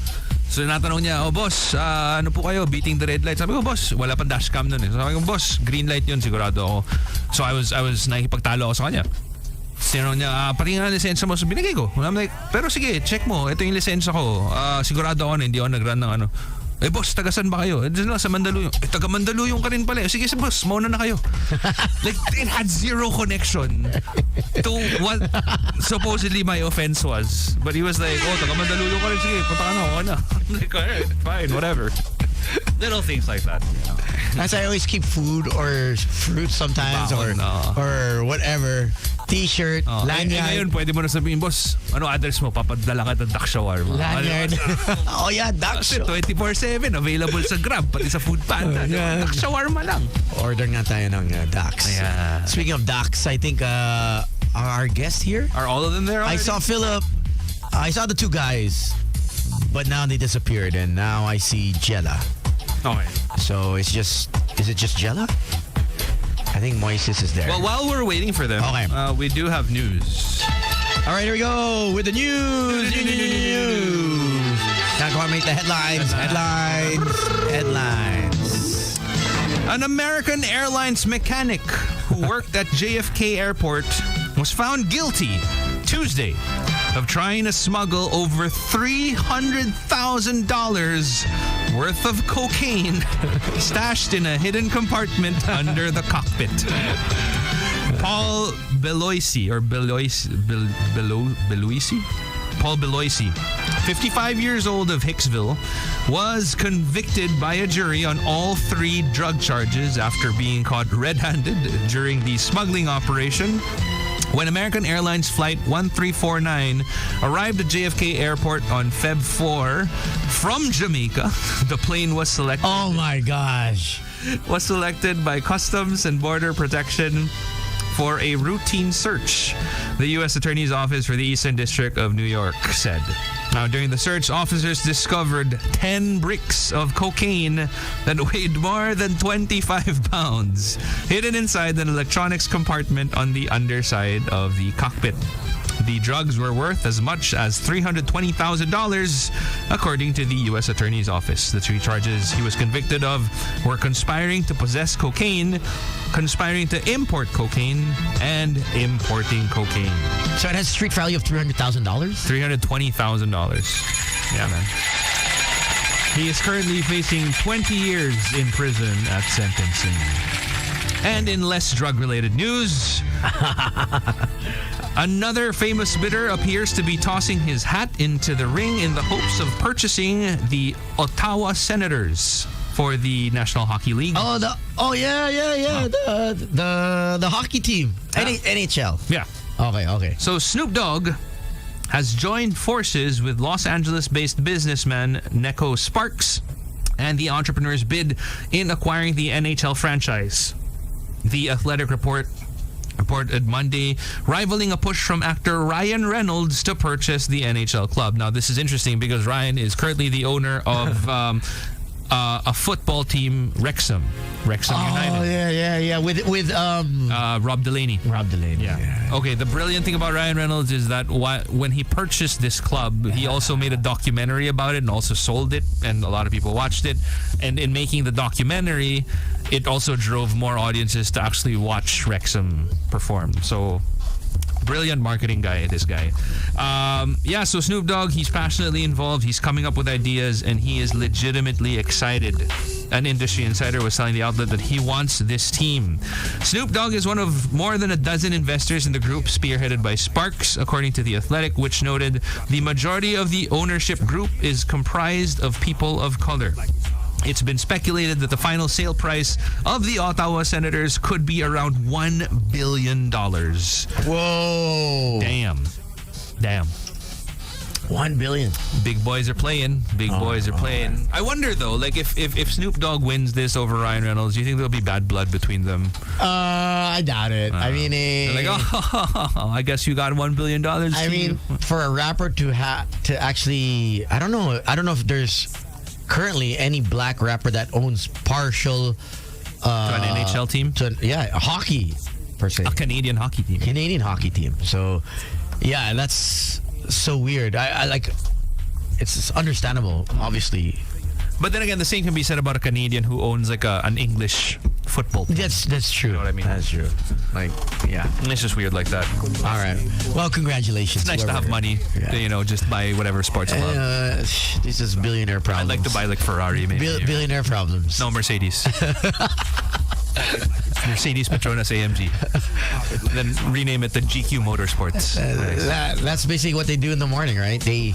So natanong niya, boss, ano po kayo? Beating the red light. Sabi ko, boss, wala pang dashcam nun eh. So sabi ko, boss, green light yun, sigurado ako. So I was nakikipagtalo ako sa kanya. Tinanong niya, pati nga lisensya mo. So binigay ko. I'm like, pero sige, check mo. Ito yung lisensya ko. Sigurado ako na hindi ako nag-run ng ano. Boss, tagasan ba kayo? Sa Mandaluyong. Taga Mandaluyong ka rin pala. Sige, boss, mauna na kayo. Like, it had zero connection to what supposedly my offense was. But he was like, taga Mandaluyong ka rin. Sige, punta ka na. I'm like, alright, fine, whatever. Little things like that. You know? As I always keep food or fruit sometimes or whatever. T-shirt, lanyard. Ngayon, pwede mo na sabihin, boss, ano address mo? Papadala ka ng duck shawarma. Lanyard. Oh yeah, duck shawarma. 24/7, available sa Grab, pati sa Food Panda. Duck shawarma lang. Order nga tayo ng ducks. Yeah. Speaking of ducks, I think our guest here. Are all of them there already? I saw Philip. I saw the two guys. But now they disappeared and now I see Jella. Okay. So is it just Jella? I think Moises is there. Well, while we're waiting for them, we do have news. All right, here we go with the news. Now go on, make the headlines. Headlines. An American Airlines mechanic who worked at JFK Airport was found guilty Tuesday of trying to smuggle over $300,000 worth of cocaine stashed in a hidden compartment under the cockpit. Paul Beloisi, Paul Beloisi, 55 years old of Hicksville, was convicted by a jury on all 3 drug charges after being caught red-handed during the smuggling operation. When American Airlines Flight 1349 arrived at JFK Airport on Feb 4 from Jamaica, the plane was selected. Oh my gosh. Was selected by Customs and Border Protection for a routine search, the U.S. Attorney's Office for the Eastern District of New York said. Now, during the search, officers discovered 10 bricks of cocaine that weighed more than 25 pounds, hidden inside an electronics compartment on the underside of the cockpit. The drugs were worth as much as $320,000, according to the U.S. Attorney's Office. The three charges he was convicted of were conspiring to possess cocaine, conspiring to import cocaine, and importing cocaine. So it has street value of $300,000? $320,000. Yeah, man. He is currently facing 20 years in prison at sentencing. And in less drug-related news, another famous bidder appears to be tossing his hat into the ring in the hopes of purchasing the Ottawa Senators for the National Hockey League. The hockey team. NHL. Yeah. Okay. So Snoop Dogg has joined forces with Los Angeles-based businessman Neko Sparks and the entrepreneur's bid in acquiring the NHL franchise. The Athletic reported Monday, rivaling a push from actor Ryan Reynolds to purchase the NHL club. Now, this is interesting because Ryan is currently the owner of a football team, Wrexham United. Oh, yeah. With Rob Delaney. Yeah. Okay, the brilliant thing about Ryan Reynolds is that when he purchased this club, he also made a documentary about it and also sold it, and a lot of people watched it. And in making the documentary, it also drove more audiences to actually watch Wrexham perform. So, brilliant marketing guy, this guy. So Snoop Dogg, he's passionately involved. He's coming up with ideas, and he is legitimately excited. An industry insider was telling the outlet that he wants this team. Snoop Dogg is one of more than a dozen investors in the group, spearheaded by Sparks, according to The Athletic, which noted the majority of the ownership group is comprised of people of color. It's been speculated that the final sale price of the Ottawa Senators could be around $1 billion. Whoa. Damn. $1 billion. Big boys are playing. I wonder though, like if Snoop Dogg wins this over Ryan Reynolds, do you think there'll be bad blood between them? I doubt it. I mean, like, I guess you got $1 billion. I mean, for a rapper to actually, I don't know if there's currently any black rapper that owns partial to an NHL team. Hockey per se. A Canadian hockey team. So, yeah, that's so weird. I like. It's understandable, obviously. But then again, the same can be said about a Canadian who owns like an English football team. That's true. You know what I mean? That's true. Like, yeah. It's just weird like that. All right. Well, congratulations. It's nice to have money to, just buy whatever sports you love. This is billionaire problems. I'd like to buy like Ferrari maybe. Billionaire problems. No, Mercedes. Mercedes Petronas AMG. Then rename it the GQ Motorsports. That's basically what they do in the morning, right? They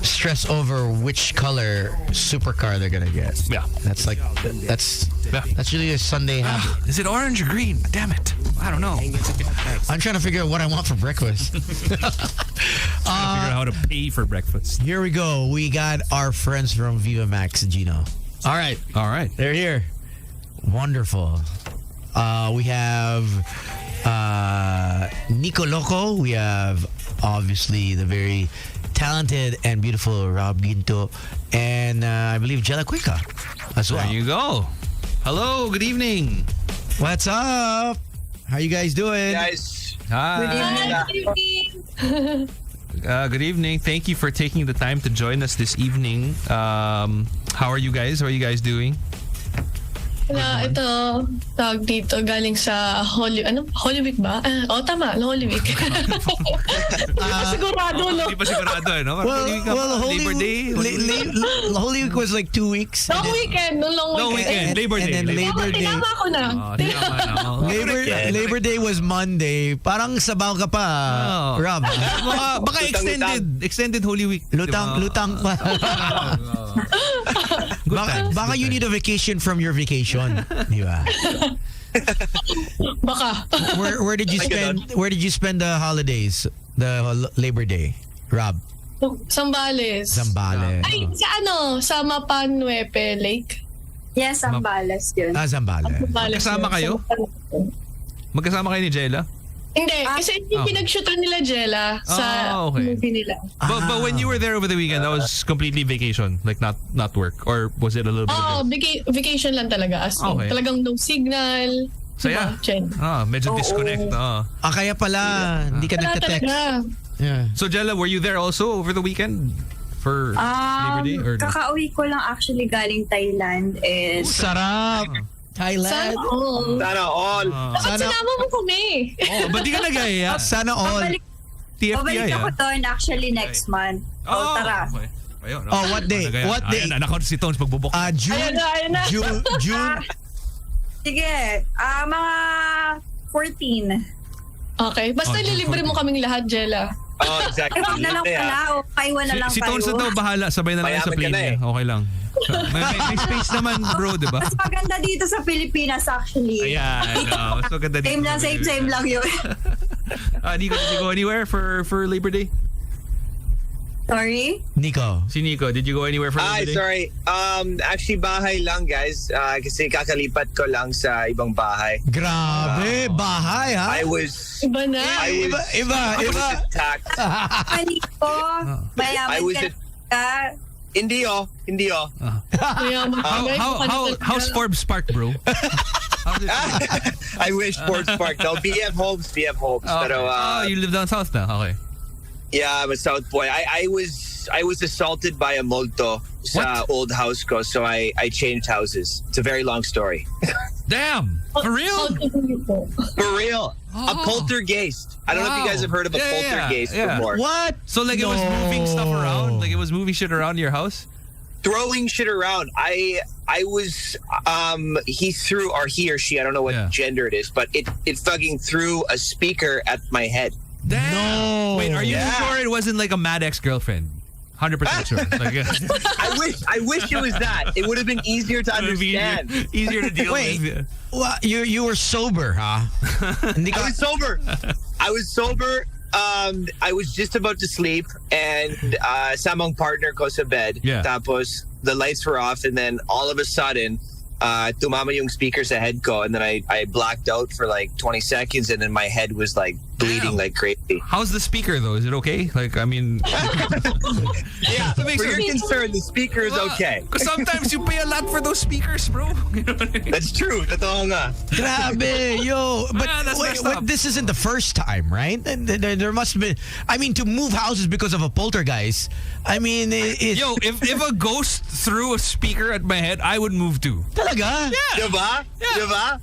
stress over which color supercar they're gonna get. Yeah. That's really a Sunday habit. Is it orange or green? Damn it. I don't know. I'm trying to figure out what I want for breakfast. Figure out how to pay for breakfast. Here we go. We got our friends from Viva Max, Gino. All right. They're here. Wonderful. We have Nico Loco. We have obviously the very talented and beautiful Rob Ginto, and I believe Jella Cuica as well. There you go. Hello, good evening. What's up? How you guys doing? Guys. Hi. Good evening. Good evening. Thank you for taking the time to join us this evening. How are you guys? How are you guys doing? Ito, tawag dito, galing sa Holy Week ba? Tama, Holy Week. Hindi pa sigurado, no? Hindi pa sigurado, no? Well, Labor Day? Holy Week was like 2 weeks. Long weekend. Labor Day. And then Labor Day. Tinama ko na. Labor Day was Monday. Parang sabaw ka pa, Rob. Baka extended Holy Week. Lutang pa. Baka you need a vacation from your vacation, di ba? Baka. Where did you spend the holidays, the Labor Day, Rob? Zambales. Ay, sa Mapanuepe Lake. Yes, Zambales yun. Zambales. Magkasama kayo? Magkasama kayo ni Jella? Hindi, kasi yung pinag-shootan nila Jella sa movie nila. But when you were there over the weekend, that was completely vacation, like not work, or was it a little bit? Vacation lang talaga. Talagang no signal. Saya. Chen? Medyo disconnect. Kaya pala, hindi ka nagte-text. Yeah. So Jella, were you there also over the weekend for Labor Day? Or no? Kakauwi ko lang actually galing Thailand. And sarap! Thailand? Sana all. Bakit sinama mo kami? Ba't di ka nag-aya? Sana all. Babalik ako doon actually next month. Tara. Okay. Ayun, what day? What day? Ayan, nakaunt si Tones pagbubok. June? Ayun na. June? Sige, mga 14. Okay, basta lilibre mo kaming lahat, Jella. Exactly. Wag na lang pala, o kaiwan na lang Si kayo. Tones na daw bahala, sabay na lang sa plane niya. Okay lang. May space naman, bro, di ba? Mas maganda dito sa Pilipinas actually. Ayan, mas maganda dito. Same lang yun. Nico, did you go anywhere for Labor Day? Sorry? Nico. Si Nico, did you go anywhere for Labor Day? Sorry. Actually, bahay lang, guys. Kasi kakalipat ko lang sa ibang bahay. Grabe, bahay, ha? I was... Iba na. I was attacked. Nico, mayaman ka. Hindi. Mayaman ka. How's Forbes Park, bro? I wish Forbes Park. No, BF Homes. Pero, you live down south now? Okay. Yeah, I'm a South boy. I was assaulted by a multo sa old house ko, so I changed houses. It's a very long story. Damn! For real? For real. A poltergeist. I don't know if you guys have heard of a poltergeist before. What? So like it was moving stuff around? Like it was moving shit around your house? Throwing shit around. I was he threw, or he or she, I don't know what gender it is, but it fucking threw a speaker at my head. Damn. No. Wait, are you sure it wasn't like a mad ex-girlfriend? 100% sure. Like, I wish it was that. It would have been easier to understand. Easier to deal with. Well, you were sober, huh? I was sober. I was just about to sleep and samang partner ko sa bed. Yeah. Tapos the lights were off and then all of a sudden tumama yung speaker sa head ko and then I blacked out for like 20 seconds and then my head was like bleeding like crazy. How's the speaker though? Is it okay? Like, I mean... Yeah, for your concern, the speaker is okay. Because sometimes you pay a lot for those speakers, bro. You know what I mean? That's true. Totoo nga. Grabe, yo. But wait, this isn't the first time, right? There must have been... I mean, to move houses because of a poltergeist, I mean... Yo, if a ghost threw a speaker at my head, I would move too. Talaga? Yeah. Diba?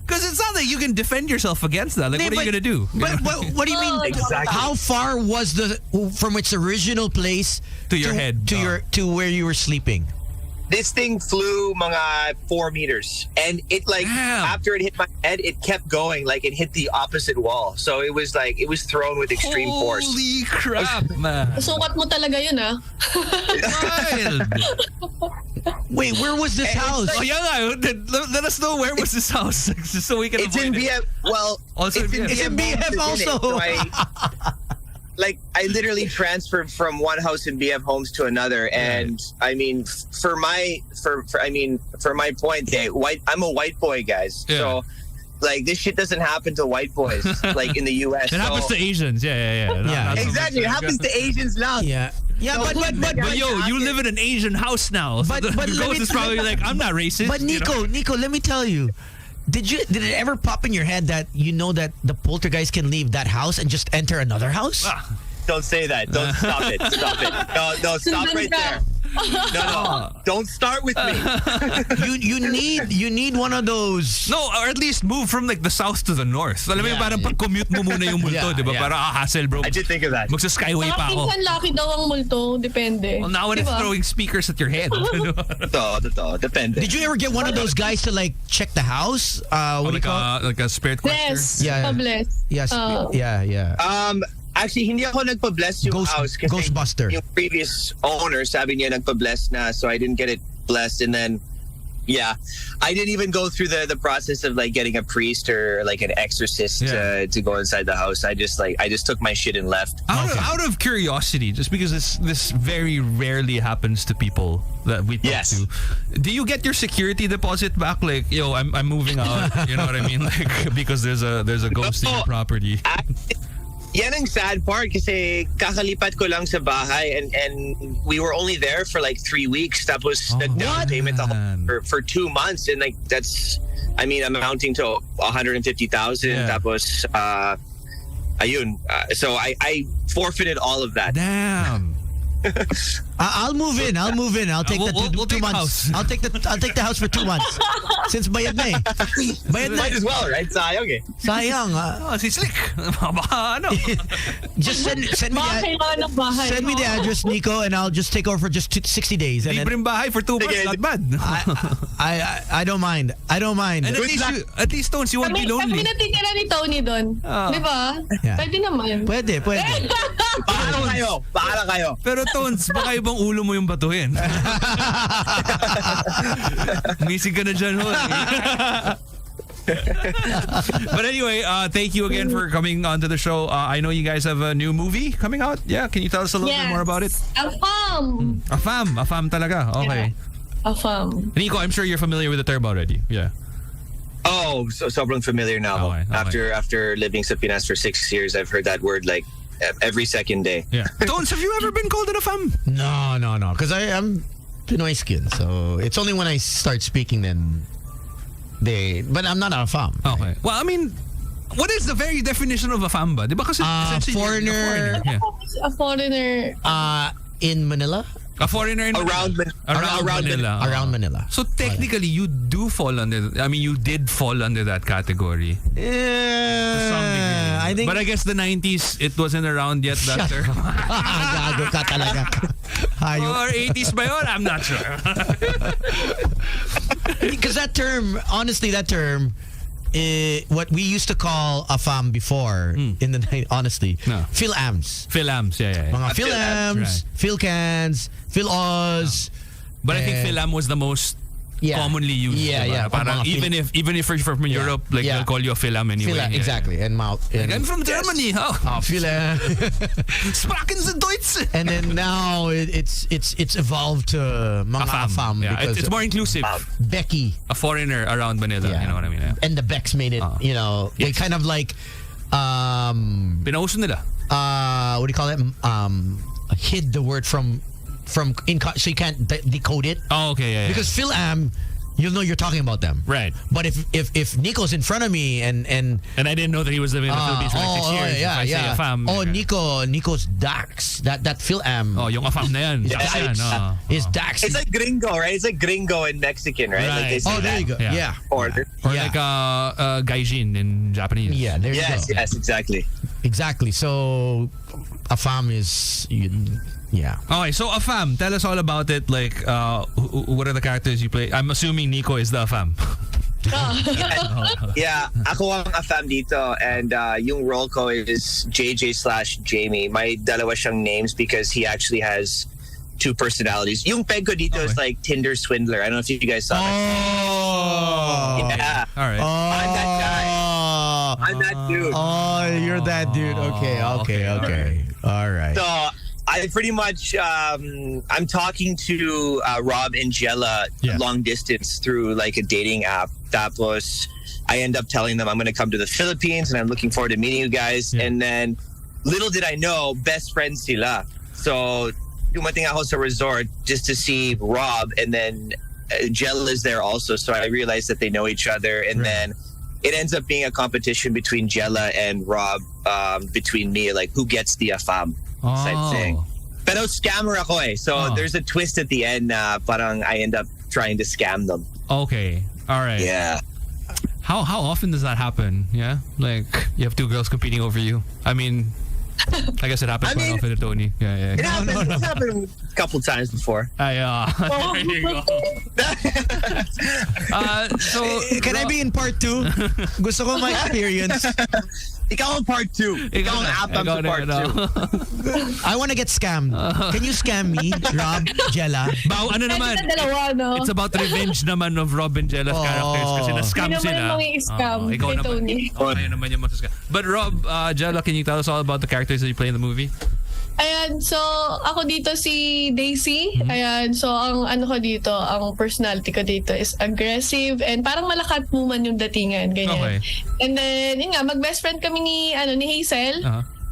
Because it's not that you can defend yourself against that. Like, what are you going to do? But what do you mean? Exactly. How far was from its original place to your head to where you were sleeping? This thing flew mga 4 meters, and it after it hit my head, it kept going. Like it hit the opposite wall, so it was thrown with extreme force. Holy crap, man! Sukat mo talaga yun, ah. Wait, where was this house? Let us know where was this house, just so we can. It's in BF. Well, also it's in BF also. So I literally transferred from one house in BF Homes to another, and I mean, for my point, I'm a white boy, guys. Yeah. So, like, this shit doesn't happen to white boys, like in the U.S. It happens to Asians. Yeah. Exactly, it happens to Asians now. Yeah. Yeah, but yo, you live in an Asian house now. So the ghost is probably like, I'm not racist. But Nico, let me tell you. Did it ever pop in your head that that the poltergeist can leave that house and just enter another house? Don't say that. Don't stop it. Stop it. No, stop right there. No. Don't start with me. You need one of those. No, or at least move from like the south to the north. Alam mo yung parang pag-commute mo muna yung multo, di ba? Para hassle, bro. I did think of that. Magsa-skyway pa ako. Minsan laki daw ang multo. Depende. Well, now when it's throwing speakers at your head. Totoo. Depende. Did you ever get one of those guys to like check the house? What do you call it? Like a spirit questioner? Yes. Yeah. Yes. Yeah. Actually, hindi ako nagpa-bless yung house kasi Ghostbuster. Yung previous owner, sabi niya nagpa-bless na, so I didn't get it blessed. And then, I didn't even go through the process of like getting a priest or like an exorcist to go inside the house. I just took my shit and left. Out of curiosity, just because this very rarely happens to people that we talk to. Do you get your security deposit back? Like, yo, I'm moving out. You know what I mean? Like, because there's a ghost in your property. Yan ang sad part kasi kakalipat ko lang sa bahay and we were only there for like 3 weeks. Tapos nag-down payment ako for 2 months and like that's, I mean, amounting to 150,000. Tapos, ayun. So I forfeited all of that. Damn. I'll move in. I'll take the we'll 2 months. I'll take the house for 2 months. Since bayad na eh. Bayad na. Might as well, right? Sayang eh. Sayang. Si Slick. Ano? Just send me send me the address, Nico, and I'll just take over for just 60 days. And Libreng bahay for 2 months, not bad. I don't mind. I don't mind. And at least Tones, you won't be lonely. Kami natitira ni Tony doon. Di ba? Yeah. Pwede naman. Pwede. Bahala kayo. Pero Tones, baka ibang ulo mo yung batuhin. Misig ka na dyan, hoy. But anyway, thank you again for coming onto the show. I know you guys have a new movie coming out. Yeah, can you tell us a little bit more about it? A fam talaga. Okay. Yeah. A fam. Nico, I'm sure you're familiar with the term already. Yeah. Oh, so sobrang familiar now. Okay. After living sa Pinas for 6 years, I've heard that word like every second day. Yeah. Tones, have you ever been called a fam? No. Because I'm Pinoy skin, so it's only when I start speaking then but I'm not a fam. Okay. Well, I mean, what is the very definition of a fam ba? Diba kasi essentially foreigner. Yeah. A foreigner. In Manila? A foreigner in around Manila. Around Manila. So technically, you do fall under. I mean, you did fall under that category. Yeah, I think. But I guess the 90s, it wasn't around yet. That term. Gago ka talaga. Or 80s ba yun? I'm not sure. Because that term, honestly, what we used to call a fam before in the night, honestly, Phil-Ams. Phil-Ams, yeah. Mga Phil-Ams, Phil-Cans, Phil-Oz. But I think Phil-Am was the most commonly used. Yeah. Parang even if you're from Europe, like they'll call you a Phil-Am anyway. Phil-Am, exactly. And I'm from Germany. Oh, Phil-Am. Sprachen Sie Deutsch. And then now it's evolved to mga fam. Yeah, it's more inclusive. Becky, a foreigner around Manila. You know what I mean? Yeah. And the Becks made it. They kind of like pinauso nila. What do you call it? Hid the word from so you can't decode it. Oh, okay, yeah. Because Phil-Am, you'll know you're talking about them. Right. But if Nico's in front of me and I didn't know that he was living in the Philippines for like 6 years. Yeah, if I say a fam. Nico's Dax. That Phil-Am. Oh, yung afam na yan. Is Dax. It's like gringo, right? It's like gringo in Mexican, right? Like they say there you go. Yeah. Or like gaijin in Japanese. Yeah, there you go. Yes, Exactly. So afam is yeah. Okay, so Afam, tell us all about it. Like, what are the characters you play? I'm assuming Nico is the Afam. Yeah, ako ang afam dito and yung role ko is JJ/Jamie. May dalawa siyang names because he actually has 2 personalities. Yung peg ko dito is like Tinder swindler. I don't know if you guys saw that. Oh. Yeah. All right. I'm that guy. I'm that dude. Oh, you're that dude. Okay. All right. So I pretty much I'm talking to Rob and Jella long distance through like a dating app. Tapos I end up telling them I'm going to come to the Philippines and I'm looking forward to meeting you guys. And then little did I know, best friends sila. So dumating ako sa resort just to see Rob, and then Jella is there also. So I realized that they know each other, and then it ends up being a competition between Jella and Rob, between me, like who gets the afam type thing. Pero scammer ako eh. So there's a twist at the end na parang I end up trying to scam them. Okay. All right. Yeah. How often does that happen? Yeah? Like, you have 2 girls competing over you. I mean, I guess it happens quite often to Tony. Yeah. It happened a couple times before. There you go. So, can I be in part 2? Gusto ko ma-experience. Ikaw ang part 2. Ikaw ang afam sa part 2. I want to get scammed. Can you scam me, Rob, Jella? Ano naman? It's about revenge naman of Rob and Jella's characters kasi na-scam sila. Hindi naman yung scam ikaw kay naman. Tony. Kayo naman yung masascam. But Rob, Jella, can you tell us all about the characters that you play in the movie? Ayan, so ako dito si Daisy. Ayan, so ang ang personality ko dito is aggressive and parang malakat mo man yung datingan, ganyan. Okay. And then, yun nga, mag-best friend kami ni Hazel.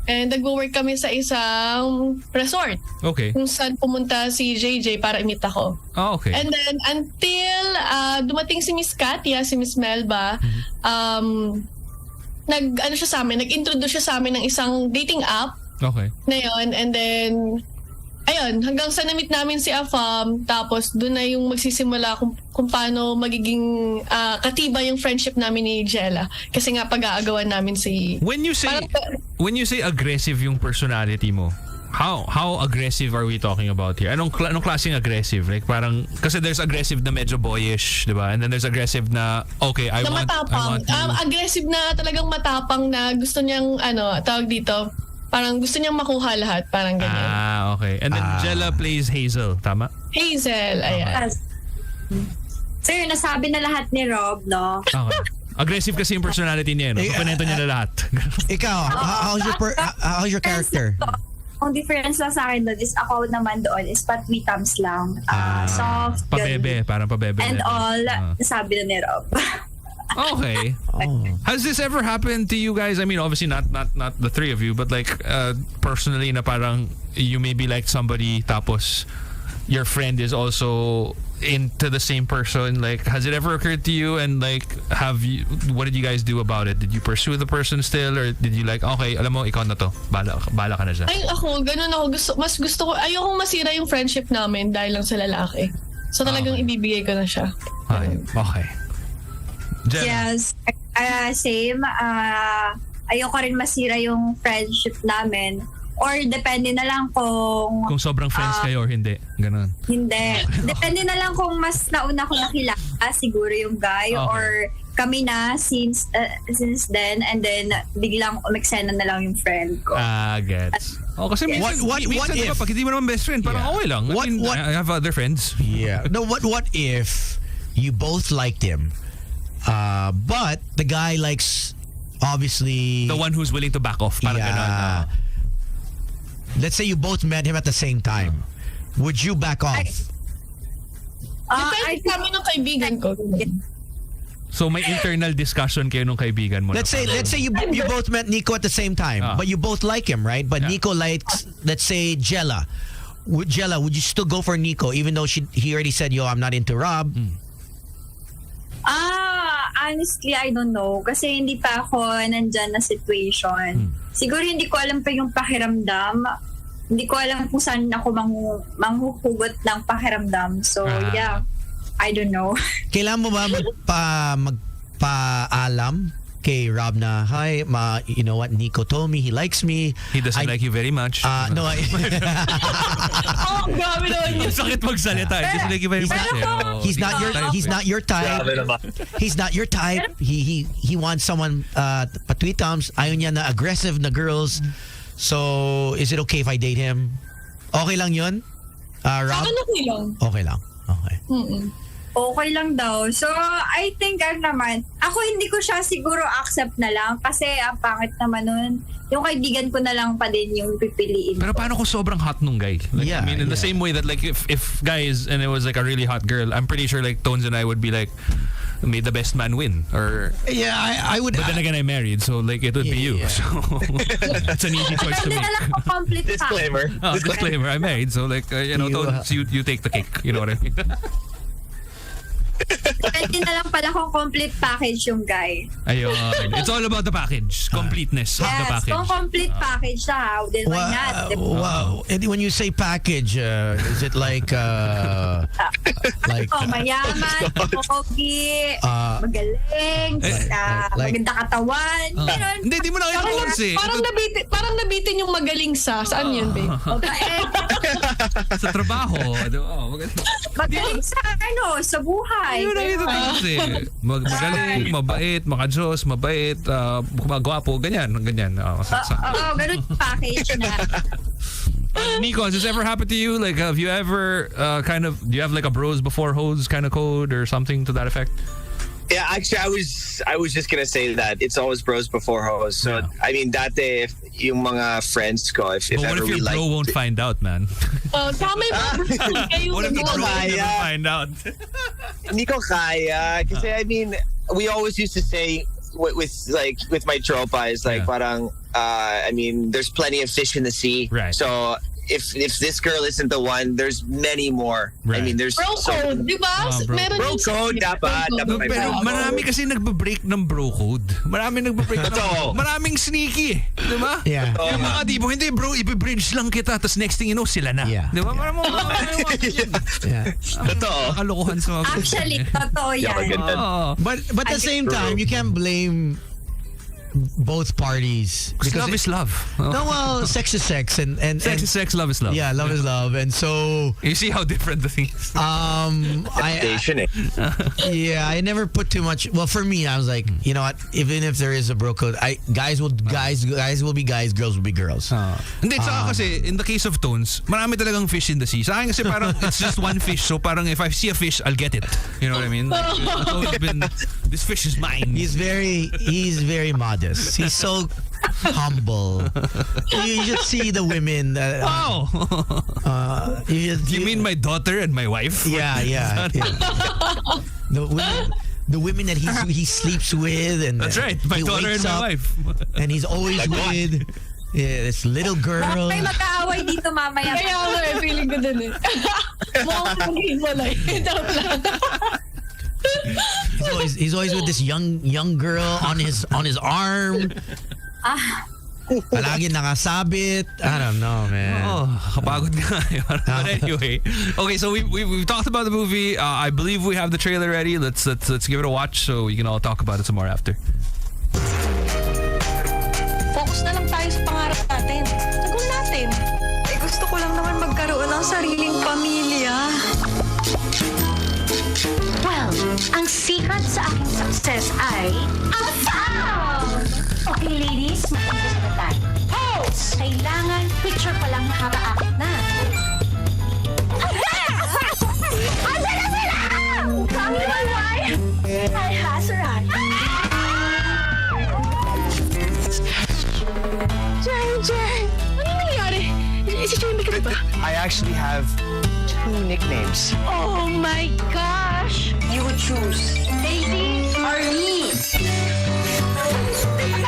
And nag-work kami sa isang resort. Okay. Kung saan pumunta si JJ para i-meet ako. Oh, okay. And then until dumating si Miss Katia, si Miss Melba, nag-introduce siya sa amin ng isang dating app. Okay. Na yun. And then ayun, hanggang sa na-meet namin si Afam, tapos doon na yung magsisimula kung paano magiging katiba yung friendship namin ni Jella. Kasi nga pag-aagawan namin si... When you say aggressive yung personality mo, how aggressive are we talking about here? Anong klaseng aggressive? Like parang, kasi there's aggressive na medyo boyish, di ba? And then there's aggressive na, okay, I want aggressive na talagang matapang na gusto niyang, tawag dito, parang gusto niyang makuha lahat, parang ganyan. Okay. And then Jella plays Hazel, tama? Hazel, ayan. Sir, nasabi na lahat ni Rob, no? Okay. Aggressive kasi yung personality niya, no? Kapanento niya na lahat. Ikaw, how's your character? Ang difference lang sa akin doon is ako naman doon is patwitams lang. Soft, pabebe, parang pabebe. And all, nasabi na ni Rob. Okay. Has this ever happened to you guys? I mean, obviously not the three of you, but like personally na parang you maybe like somebody tapos your friend is also into the same person. Like, has it ever occurred to you and like what did you guys do about it? Did you pursue the person still or did you like, okay, alam mo, ikaw na to. Bala ka na siya. Ay, ganun ako. Mas gusto ko, ayokong masira yung friendship namin dahil lang sa lalaki. So talagang ibibigay ko na siya. Okay. Jenna. Yes, same. Ayoko rin masira yung friendship namin. Or depende na lang kung sobrang friends kayo or hindi. Ganun. Hindi. Depende na lang kung mas nauna ko nakilala siguro yung guy or kami na since then and then biglang umeksena na lang yung friend ko. Gets. Kasi what if pag hindi mo naman best friend, parang okay lang. I have other friends. Yeah. No, what if you both liked him? But the guy likes, obviously, the one who's willing to back off. Parang ganun. Let's say you both met him at the same time. Would you back off? Depende kami ng kaibigan ko. So may internal discussion kayo nung kaibigan mo. Let's say you both met Nico at the same time, but you both like him, right? But Nico likes, let's say, Jella. Would you still go for Nico even though he already said, yo, I'm not into Rob? Honestly, I don't know. Kasi hindi pa ako nandyan na situation. Siguro hindi ko alam pa yung pakiramdam. Hindi ko alam kung saan ako manghuhugot ng pakiramdam. So, yeah. I don't know. Kailan mo ba magpaalam kay Rob na, hi, you know what, Nico told me he likes me. He doesn't like you very much. No, grabe naman yun. Sakit magsalita. He doesn't like you very much. He's not your type. He's not your type. He wants someone patwitams. Ayaw niya na aggressive na girls. So, is it okay if I date him? Okay lang yun? Rob? Saka okay lang. Okay lang. Okay. Okay lang daw. So, I think naman, ako hindi ko siya siguro accept na lang kasi ang pangit naman nun. Yung kaibigan ko na lang pa din yung pipiliin. Pero paano kung sobrang hot nung guy? Like, I mean, in the same way that like if guys and it was like a really hot girl, I'm pretty sure like Tones and I would be like, may the best man win. Or I would. But then again, I'm married, so like it would be you. So it's an easy choice to make. Disclaimer. Disclaimer. I'm married, so like Tones, you take the cake. You know what I mean? Depende na lang pala kung complete package yung guy. Ayun. It's all about the package. Completeness of the package. Yes, kung complete package siya, then why not? Wow. And when you say package, is it like mayaman, pogi, magaling, maganda katawan. Hindi, di mo na kayo eh. Parang nabitin yung magaling saan yun, babe? Sa trabaho. Magaling sa buhay. Ayun ang ito kasi. Magaling, mabait, makajos, mabait, gwapo, ganyan. Ganun yung package na. Nico, has this ever happened to you? Like, have you ever do you have like a bros before hoes kind of code or something to that effect? Yeah, actually, I was just gonna say that it's always bros before hoes. So I mean, dati if yung mga friends ko, if but ever what if your bro won't find out, man? Tama yung what if the bro won't never find out? Hindi ko kaya. Kasi I mean, we always used to say with my tropa is like parang I mean, there's plenty of fish in the sea. Right. So if this girl isn't the one, there's many more. Right. I mean, there's Bro code, di ba? Meron bro yung- code dapat may Pero bro code. marami kasi nagbe-break ng bro code. Marami nagbe-break Totoo. Maraming sneaky, di ba? Yeah. Yung mga tipo, hindi bro, i-bridge lang kita, tapos next thing you know, sila na. Yeah. Di ba? Marami Yeah. Totoo. kalokohan sa mga Actually, totoo yan. But at the same time, you can't blame both parties because love is love. No, well, sex is sex, and Sex is sex, love is love. Yeah, love is love, and so you see how different the things. I never put too much. Well, for me, I was like, you know what? Even if there is a bro code, guys will be guys, girls will be girls. Hindi, saka kasi in the case of Tones, marami talagang fish in the sea. Sa akin kasi parang it's just one fish, so parang if I see a fish, I'll get it. You know what I mean? This fish is mine. He's very modest. He's so humble. You just see the women. You mean my daughter and my wife? Yeah. The women that he sleeps with, and that's right, my he daughter and wakes my up, wife, and he's always with this little girl. May mag-aaway dito mamaya. Kaya nga feeling ko dun eh. Mukhang mag-iwalay. Joke lang. He's always with this young girl on his arm. Palagi nakasabit. I don't know, man. Kapagod nga. But anyway, okay, so we've talked about the movie. I believe we have the trailer ready. Let's give it a watch so we can all talk about it some more after. Focus na lang tayo sa pangarap natin. Sagun natin. Gusto ko lang naman magkaroon ng sariling pamilya. Well, ang secret sa aking success ay ang sound! Okay, ladies, mag-umpisa na tayo. Pose! Kailangan picture pa lang nakakaakit na. Asa na sila! Kami my wife! I has her on. Jay! Ano nangyari? Si Jamie ka ba? I actually have 2 nicknames. Oh my gosh! You would choose Daisy or me.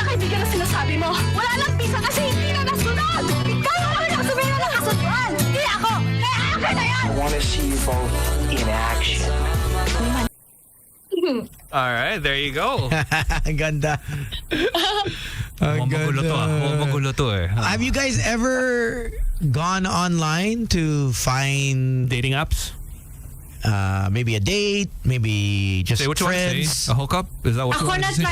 Kaibigan na sinasabi mo. Wala lang pisa kasi hindi na nasunod. Ikaw ang mga nakasabihin na nakasunod. Hindi ako. Kaya akin na yan. I want to see you both in action. All right, there you go. Ganda. Magulo to eh. Have you guys ever gone online to find dating apps? Maybe a date, maybe just Say, what friends. you want to say? A hookup? Is that what you Ako want to say?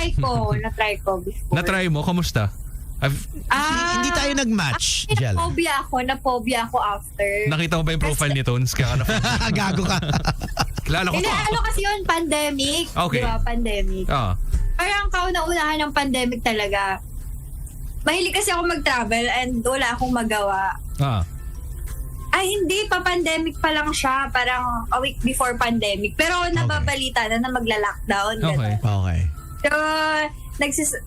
na-try ko before. Na-try mo? Kamusta? Hindi tayo nag-match, Jel. Na-phobia ako after. Nakita mo ba yung profile ni Tones? Kaya ka Gago ka. Kilala ko to. Ano kasi yun, pandemic. Okay. Diba, pandemic. Parang kauna-unahan ng pandemic talaga. Mahilig kasi ako mag-travel and wala akong magawa. Ay, hindi pa pandemic pa lang siya. Parang a week before pandemic. Pero nababalita na magla-lockdown. Okay. So,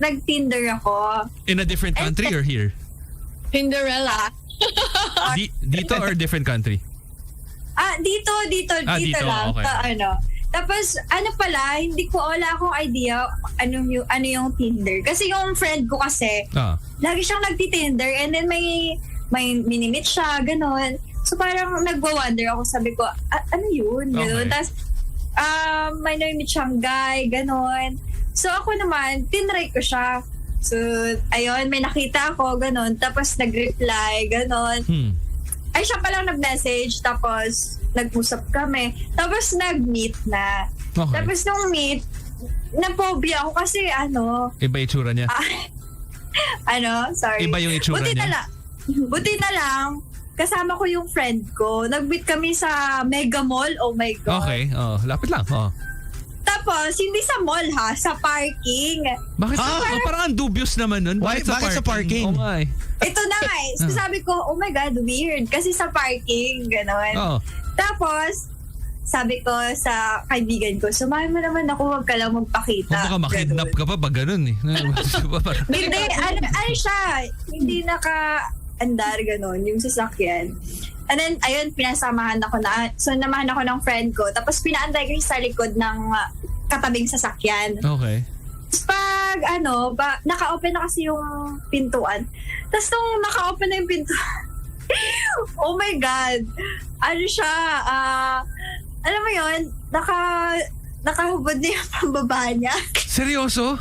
nag-Tinder ako. In a different country or here? Cinderella. Dito or different country? Dito dito lang. Okay. Tapos, pala, wala akong idea ano yung Tinder. Kasi yung friend ko kasi, lagi siyang nagti-Tinder and then may minimit siya, ganon. So parang nagwa-wonder ako, sabi ko, ano yun? Okay. Tapos, may namimit siyang guy, ganon. So ako naman, tinry ko siya. So, ayun, may nakita ako, ganon. Tapos nag-reply, ganon. Ay, siya palang nag-message, tapos nag-usap kami. Tapos nag-meet na. Okay. Tapos nung meet, na-phobia ako kasi Iba yung itsura niya? Sorry. Iba yung itsura niya? Buti na lang, kasama ko yung friend ko. Nag-meet kami sa Mega Mall. Oh my God. Okay, lapit lang. Tapos, hindi sa mall ha, sa parking. Bakit parang ang dubious naman nun? Bakit sa parking? Oh my. Ito na nga eh. So sabi ko, oh my God, weird. Kasi sa parking, gano'n. Tapos, sabi ko sa kaibigan ko, sumahin mo naman ako, huwag ka lang magpakita. Baka makidnap ka pa pag ganun eh. Hindi, ano siya, hindi naka-andar gano'n, yung sasakyan. And then, ayun, pinasamahan ako namahan ako ng friend ko. Tapos pinaantay ko sa likod ng katabing sasakyan. Okay. Tapos naka-open na kasi yung pintuan. Tapos nung naka-open na yung pintuan, oh my God, ano siya, alam mo yun, nakahubad na yung pambaba niya. Seryoso?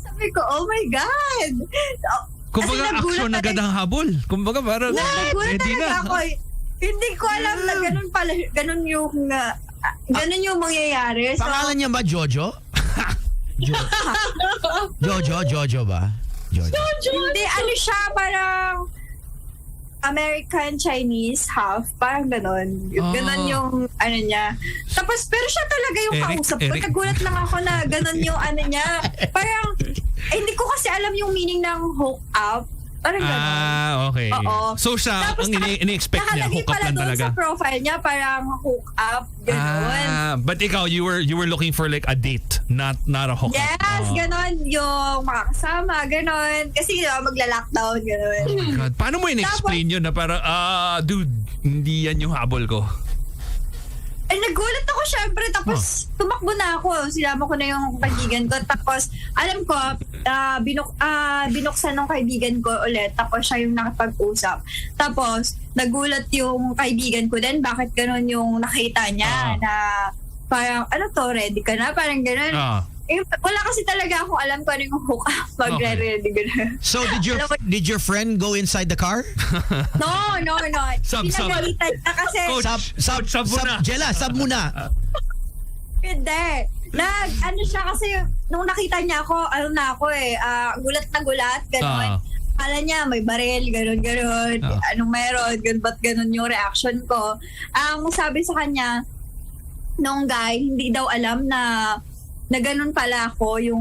Sabi ko, oh my God. Kumbaga, action agad ang habol. Kumbaga, parang Nagulat ready talaga na. ako. Hindi ko alam na ganun yung mangyayari. So, Pangalan niya ba Jojo? Jojo ba? Jojo. Hindi, ano siya, parang American Chinese half, parang ganon. Ganon yung ano niya. Tapos, pero siya talaga yung kausap ko. Nagulat lang ako na ganon yung ano niya. Parang, hindi ko kasi alam yung meaning ng hook up. Parang ganon. Okay. Oo. So siya, Tapos, ang ini-expect niya, nakalagay hook up pala lang doon talaga. sa profile niya, parang hook up, ganon. But ikaw, you were looking for like a date, not a hook up. Yes, ganon yung makakasama, ganon. Kasi magla-lockdown, ganon. Oh my God. Paano mo in-explain yun na parang, dude, hindi yan yung habol ko? Nagulat ako syempre. Tapos, tumakbo na ako. Sinama ko na yung kaibigan ko. Tapos, alam ko, binuksan ng kaibigan ko ulit. Tapos, siya yung nakapag-usap. Tapos, nagulat yung kaibigan ko din. Bakit ganun yung nakita niya na parang, ano to, ready ka na? Parang ganun. Wala kasi talaga akong alam kung ano yung hook up magre-ready ganun. So, did your friend go inside the car? No. Pinagalitan na kasi. Sub muna. Jella, sub muna. Hindi. Ano siya kasi, nung nakita niya ako, gulat na gulat, gano'n. Kala niya, may baril, gano'n. Anong meron, ba't gano'n yung reaction ko. Ang sabi sa kanya, nung guy, hindi daw alam na ganun pala ako, yung,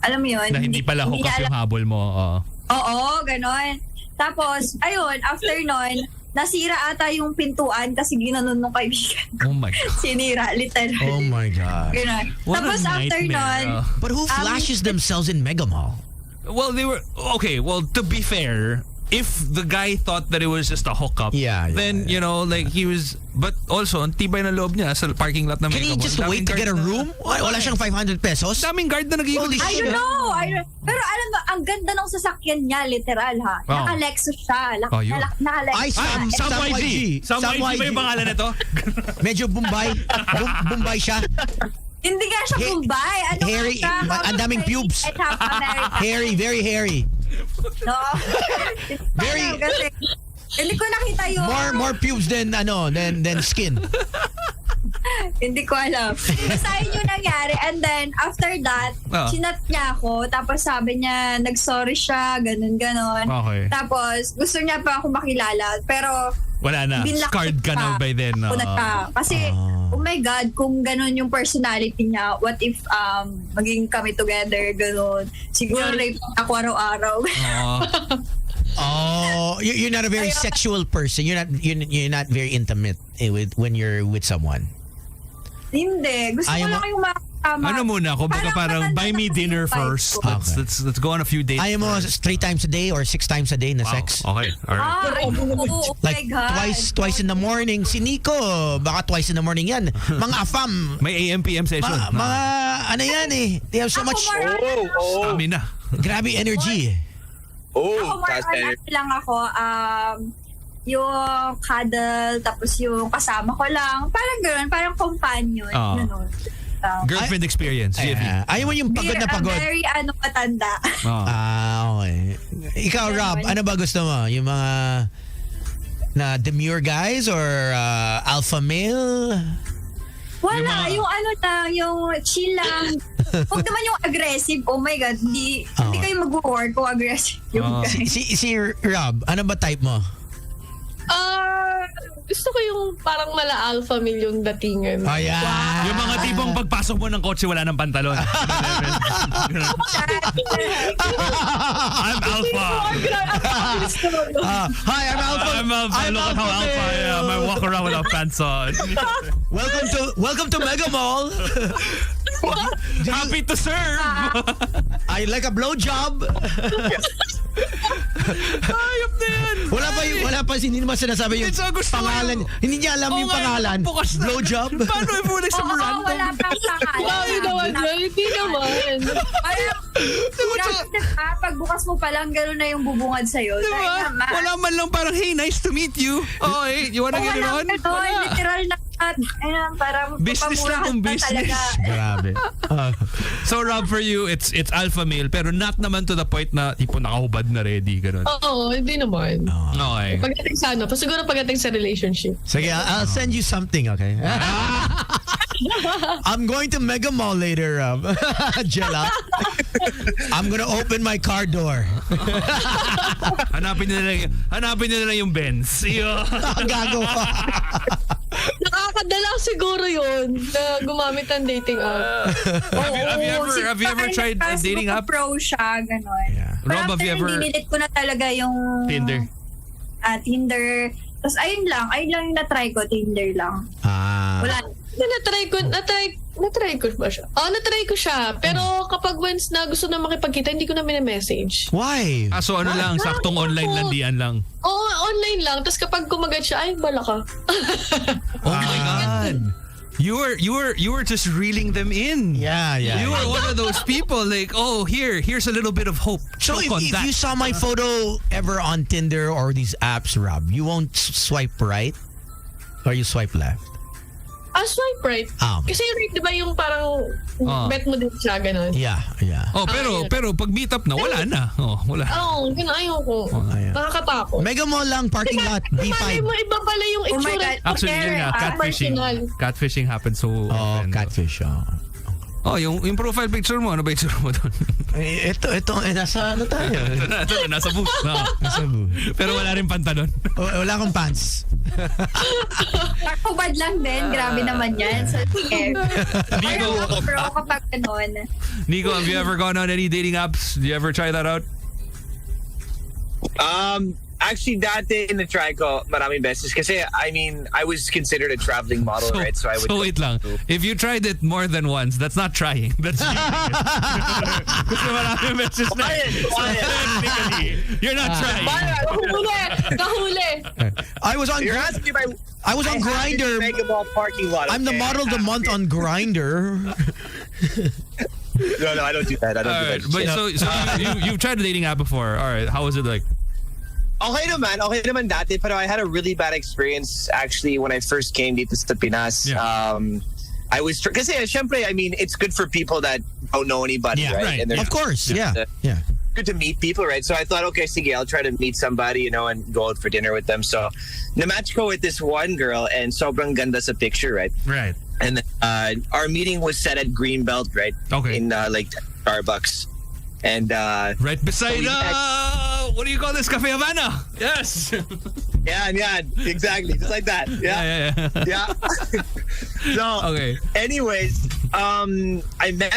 alam mo yun. Na hindi pala hook up yung habol mo. Oo, gano'n. Tapos, ayun, after nun, nasira ata yung pintuan kasi ginanon ng kaibigan ko. Oh my God. Sinira, literal. Oh my God. Ganun. What Tapos a after nightmare. nun, But who flashes themselves in Mega Mall? Well, they were, okay, well, to be fair, if the guy thought that it was just a hookup, then, you know, like he was, but also, ang tibay na loob niya sa parking lot na Can he Mega Mall. just wait to get a room? Wala siyang 500 pesos? Daming guard na nag-iikot. I don't know. Pero alam mo, ang ganda ng sasakyan niya, literal ha. Naka-Lexus siya. Naka-Lexus. Sam YG. Sam YG ba yung pangalan nito? Medyo Bombay siya. Hindi nga siya Bombay. Hairy. Ang daming pubes. Hairy, very hairy. No. Hindi ko nakita yung... More pubes than skin. Hindi ko alam. Basta yun yung nangyari. And then, after that, sinat niya ako. Tapos sabi niya, nag-sorry siya, ganun. Okay. Tapos, gusto niya pa ako makilala. Pero, wala na. Scarred ka na by then. Kasi, oh my God, kung ganun yung personality niya, what if maging kami together, ganun. Siguro rape ako araw-araw. You're not a very sexual person. You're not very intimate when you're with someone. Hindi. Gusto ko lang yung makakama. Ano muna? Kumbaga parang buy me dinner first. Let's go on a few dates. Ayaw mo 3 times a day or 6 times a day na sex? Okay. Alright. Like twice in the morning. Si Nico, baka twice in the morning yan. Mga afam. May AM/PM session. Mga ano yan eh. They have so much stamina. Grabe energy. Ako more lang ako. Yung cuddle, tapos yung kasama ko lang. Parang gano'n, parang companion. Gano'n. Girlfriend experience. Ayaw mo yung pagod na pagod. Very matanda. Okay. Ikaw, Rob, ano ba gusto mo? Yung mga na demure guys or alpha male? Wala, yung yung chill lang. Huwag naman yung aggressive. Oh my God, hindi kayo mag-work kung aggressive yung guys. Si Rob, ano ba type mo? Gusto ko yung parang mala alpha male yung datingan. Yung mga tipong pagpasok mo ng kotse wala ng pantalon. I'm alpha. Hi, I'm alpha. I'm alpha. Look at how alpha I am. I walk around without pants on. Welcome to Mega Mall. Happy to serve. I like a blowjob. Ayop na yan. Wala pa hindi naman sinasabi yung pangalan. Hindi niya alam yung pangalan. Blowjob. Paano if wala sa random? Wala pang pangalan. Hindi naman. pagbukas mo pa lang, gano'n na yung bubungad sa'yo. Diba? Wala man lang parang, hey, nice to meet you. Oh, hey, you wanna get it on? Wala. Literal na. Parang business lang kung business. Grabe. So Rob, for you, it's alpha male, pero not naman to the point na tipo nakahubad na ready, ganun. Oo, hindi naman. Okay. Pagdating sa siguro pagdating sa relationship. Sige, I'll send you something, okay? I'm going to Mega Mall later, Jella. I'm gonna open my car door. Hanapin nila lang yung Benz. Gago. Nakakadala siguro yun na gumamit ng dating app. Have you ever tried a dating app? Pro siya, gano'n. Yeah. Rob, have you ever... Dinilit ko na talaga yung... Tinder. Tinder. Tapos ayun lang yung na-try ko, Tinder lang. Wala. Na-try ko ba siya? Na-try ko siya. Pero kapag once na gusto na makipagkita, hindi ko na message. Why? So ano lang, saktong online landian lang? Oo, online lang. Tapos kapag kumagat siya, ay, bala ka. Oh my God. You were just reeling them in. Yeah. You were one of those people like, oh, here's a little bit of hope. So if you saw my photo ever on Tinder or these apps, Rob, you won't swipe right? Or you swipe left? Swipe right. Okay. Kasi right, di ba yung parang bet mo din siya, ganun? Yeah. Oh, pero pag meet up na, wala na. Wala. Ganun, ayoko. Nakakatakot. Mega Mall lang, parking lot, B5. Malay mo, iba pala yung itsura. Actually, yun nga, catfishing happens so often. Catfish, yung profile picture mo, ano ba itsura mo doon? Ito, nasa ano tayo? Nasa booth. Nasa booth. Pero wala rin pantalon. Wala akong pants. Kakubad lang din. Grabe naman yan. So, Nico, pro kapag ganun. Nico, have you ever gone on any dating apps? Do you ever try that out? Actually, dati na-try ko maraming beses. Kasi, I mean, I was considered a traveling model, right? So, I would... So, wait lang. If you tried it more than once, that's not trying. That's kasi maraming beses na. You're not trying. Kahuli. I was on Grindr. Parking lot. I'm the model of the month on Grindr. No, I don't do that. But so you've tried a dating app before. All right. How was it like? Okay naman dati, pero I had a really bad experience actually when I first came dito sa Pinas. Yeah. I was kasi syempre, I mean, it's good for people that don't know anybody, right? And of course, yeah. Good to meet people, right? So I thought, okay, sige, I'll try to meet somebody, and go out for dinner with them. So na-match ko with this one girl and sobrang ganda sa picture, right? Right. And our meeting was set at Greenbelt, right? Okay. In like Starbucks. And right beside what do you call this? Cafe Havana. Yes. Yeah, exactly. Just like that. Yeah. So okay. Anyways, I met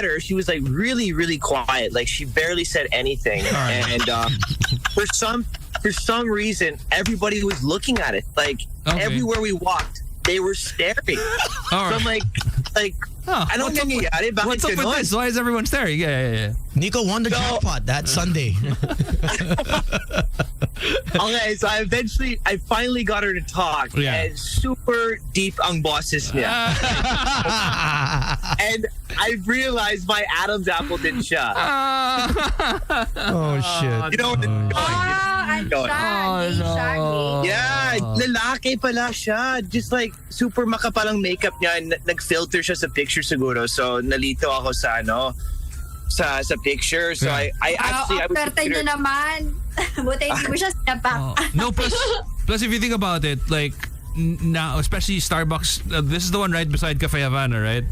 her. She was like really, really quiet. Like she barely said anything. Right. And for some reason everybody was looking at it. Like everywhere we walked, they were staring. All right. So I'm like I don't nangyayari. Bakit what's up with this? Why is everyone staring? Yeah. Nico won the jackpot that Sunday. Okay, so I finally got her to talk. Yeah. And super deep ang boses niya. And I realized my Adam's apple din siya. Oh shit. You know what? Yeah, lalaki pala siya. Just like super makapalang makeup niya. Nag-filter siya sa picture siguro. So nalito ako sa sa picture. So I actually I was considered... naman. Buti hindi mo siya sinapak. No, plus if you think about it, like now, especially Starbucks, this is the one right beside Cafe Havana, right?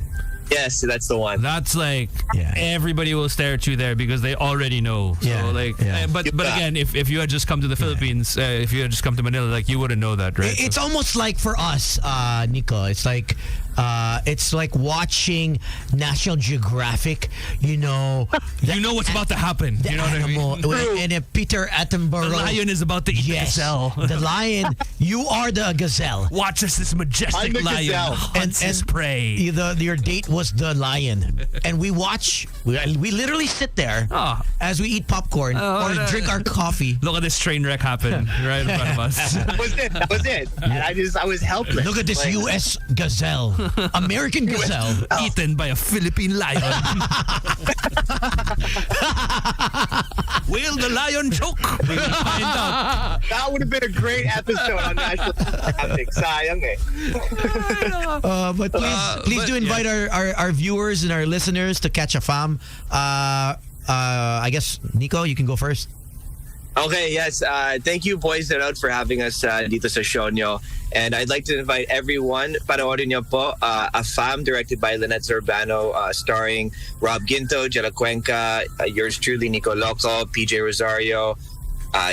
Yes, that's the one. That's like everybody will stare at you there because they already know. So but again, if you had just come to the Philippines, if you had just come to Manila, like you wouldn't know that, right? It's almost like for us, Nico. It's like watching National Geographic. You know what's about to happen. You know animal, what I mean? And Peter Attenborough. The lion is about to eat the gazelle. The lion. You are the gazelle. Watch this majestic lion hunts his prey. Your date was the lion, and we watch. We literally sit there as we eat popcorn or drink our coffee. Look at this train wreck happen right in front of us. That was it. And I was helpless. Look at this U.S. gazelle. American gazelle. Eaten by a Philippine lion. Will the lion choke? We will find out. That would have been a great episode on National Geographic. Sayang eh. But please do invite our viewers and our listeners to catch a fam. I guess, Nico, you can go first. Okay, yes. Thank you, Boys and Out, for having us dito sa show nyo. And I'd like to invite everyone, panoorin nyo po, A Fam, directed by Lynette Zurbano, starring Rob Ginto, Jella Cuenca, yours truly, Nico Loco, PJ Rosario,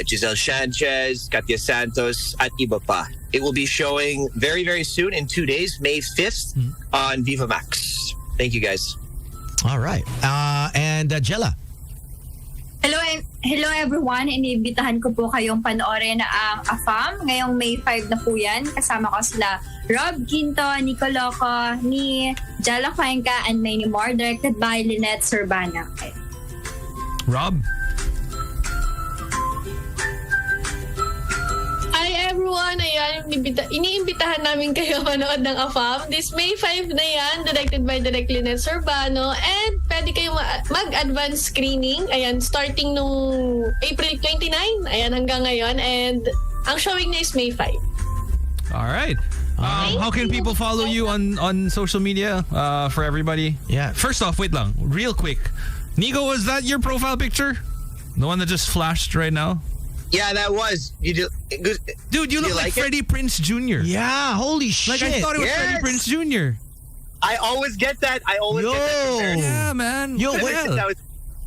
Giselle Sanchez, Katia Santos, at iba pa. It will be showing very, very soon, in 2 days, May 5th, on Viva Max. Thank you, guys. All right. And Jella. Hello everyone. Iniimbitahan ko po kayong panoorin ang AFAM. Ngayong May 5 na po yan. Kasama ko sila Rob Ginto, Nico Loco, ni Jella Cuenca, and many more. Directed by Lynette Zurbano. Okay. Rob? Hi everyone! Ayan, iniimbitahan namin kayo manood ng AFAM. This May 5 na yan, directed by Lynette Zurbano. And pwede kayo mag-advance screening. Ayan, starting nung April 29. Ayan, hanggang ngayon. And ang showing na is May 5. Alright. How can people follow you on social media for everybody? Yeah. First off, wait lang. Real quick. Nico, was that your profile picture? The one that just flashed right now? Yeah, that was. Dude, you look like Freddie Prinze Jr. Yeah, holy shit. Like I thought it was Freddie Prinze Jr. I always get that. Get that. Yeah, man. Yo,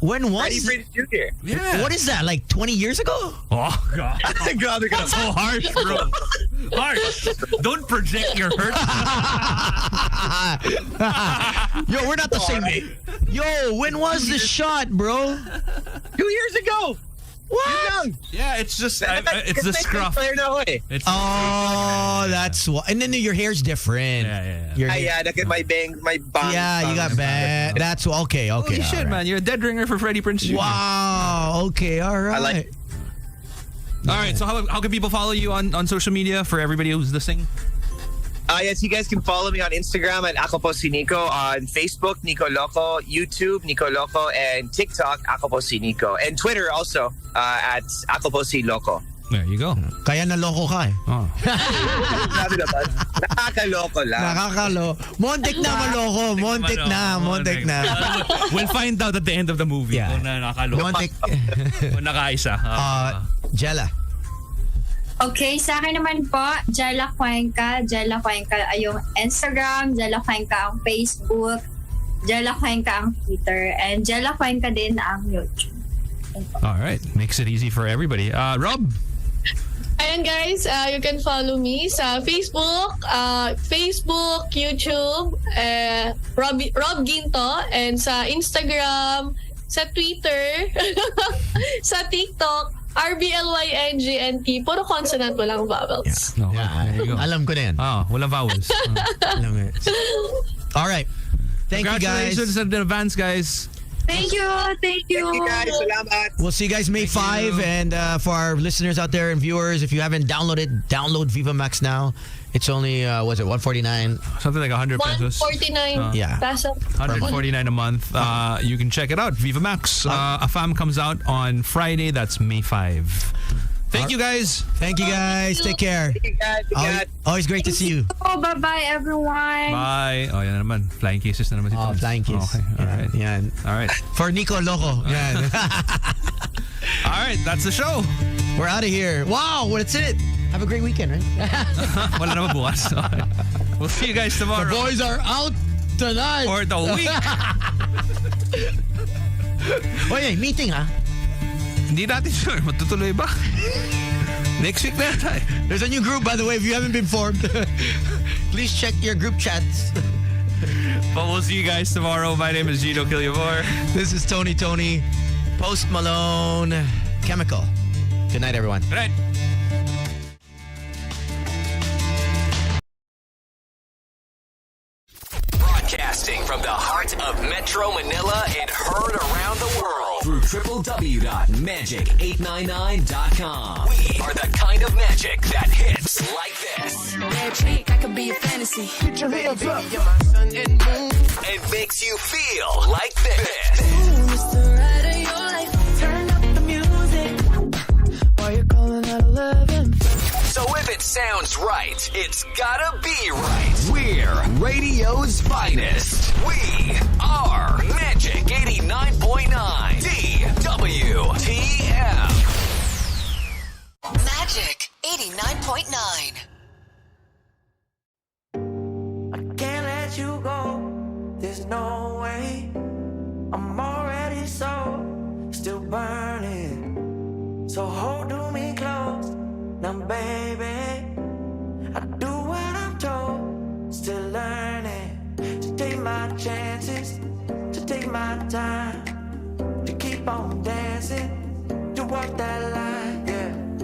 when was Freddie Prinze Jr. Yeah. What is that? Like 20 years ago? Oh god. God, they're That's so harsh, bro. Harsh. Don't project your hurt. Yo, we're not the same. Yo, when was the shot, bro? 2 years ago. What? Yeah, it's just it's the scruff. It's that's what. And then your hair's different. Yeah. Yeah, look at my bang. Yeah, you got bad. That's okay. Holy shit, man! You're a dead ringer for Freddie Prinze Jr. Wow. Okay. All right. I like it. All right. So how can people follow you on social media for everybody who's listening? Yes, you guys can follow me on Instagram at Ako Po Si Nico, on Facebook, Nico Loco, YouTube, Nico Loco, and TikTok, Ako Po Si Nico, and Twitter also at Ako Po Si Loco. There you go. Kaya naloko ka eh. Oh. Sabi naman, nakakaloko lang. Montek na maloko. Montek na. We'll find out at the end of the movie. Yeah. Kung nakakaloko. Montek. Kung nakaisa. Jella. Okay, sa akin naman po, Jella Cuenca. Jella Cuenca ay yung Instagram, Jella Cuenca ang Facebook, Jella Cuenca ang Twitter, and Jella Cuenca din ang YouTube. All right. Makes it easy for everybody. Rob? Ayan guys, you can follow me sa Facebook, YouTube, Rob Ginto, and sa Instagram, sa Twitter, sa TikTok, RBLYNGNT. Puro consonant, walang vowels. No, there you go. Alam ko na yan. Walang vowels. Alam ko yan. All right. Thank you guys. Congratulations in advance, guys. Thank you. Thank you guys. Salamat. We'll see you guys May 5. And for our listeners out there and viewers, if you haven't downloaded, download Viva Max now. It's only, was it $149? Something like 100 pesos. $149 Yeah. peso. $149 a month. You can check it out. Viva Max. A Fam comes out on Friday. That's May 5. Thank you guys. Thank you guys. Take care. Thank you guys. Always great to see you. Oh, bye-bye everyone. Bye. Oh, yan naman. Flying kisses na naman si Tons. Flying kiss. Okay. All right. Yan. All right. For Nico Loco. Yan. All right. That's the show. We're out of here. Wow. That's it. Have a great weekend, right? Wala naman bukas. We'll see you guys tomorrow. The boys are out tonight. For the week. Oh, yeah. Meeting, ha? Hindi natin sure. Matutuloy ba? Next week na tayo. There's a new group, by the way, if you haven't been formed. Please check your group chats. But we'll see you guys tomorrow. My name is Gino Killiamore. This is Tony, Post Malone, Chemical. Good night, everyone. Good night. Broadcasting from the heart part of Metro Manila and heard around the world through www.magic899.com. We are the kind of magic that hits like this. Bad chick, I could be a fantasy. Put your hands up. You're my sun and moon. And makes you feel like this. Ooh, it's the ride of your life. Turn up the music. While you're calling at 11. So if it sounds right, it's gotta be right. We're radio's finest. We are Magic 89.9 DWTM. Magic 89.9. Can't let you go. There's no way. I'm already still burning. So hold to me close. Now, baby, I do what I'm told. Still learning to take my chances, to take my time, to keep on dancing, to walk that line.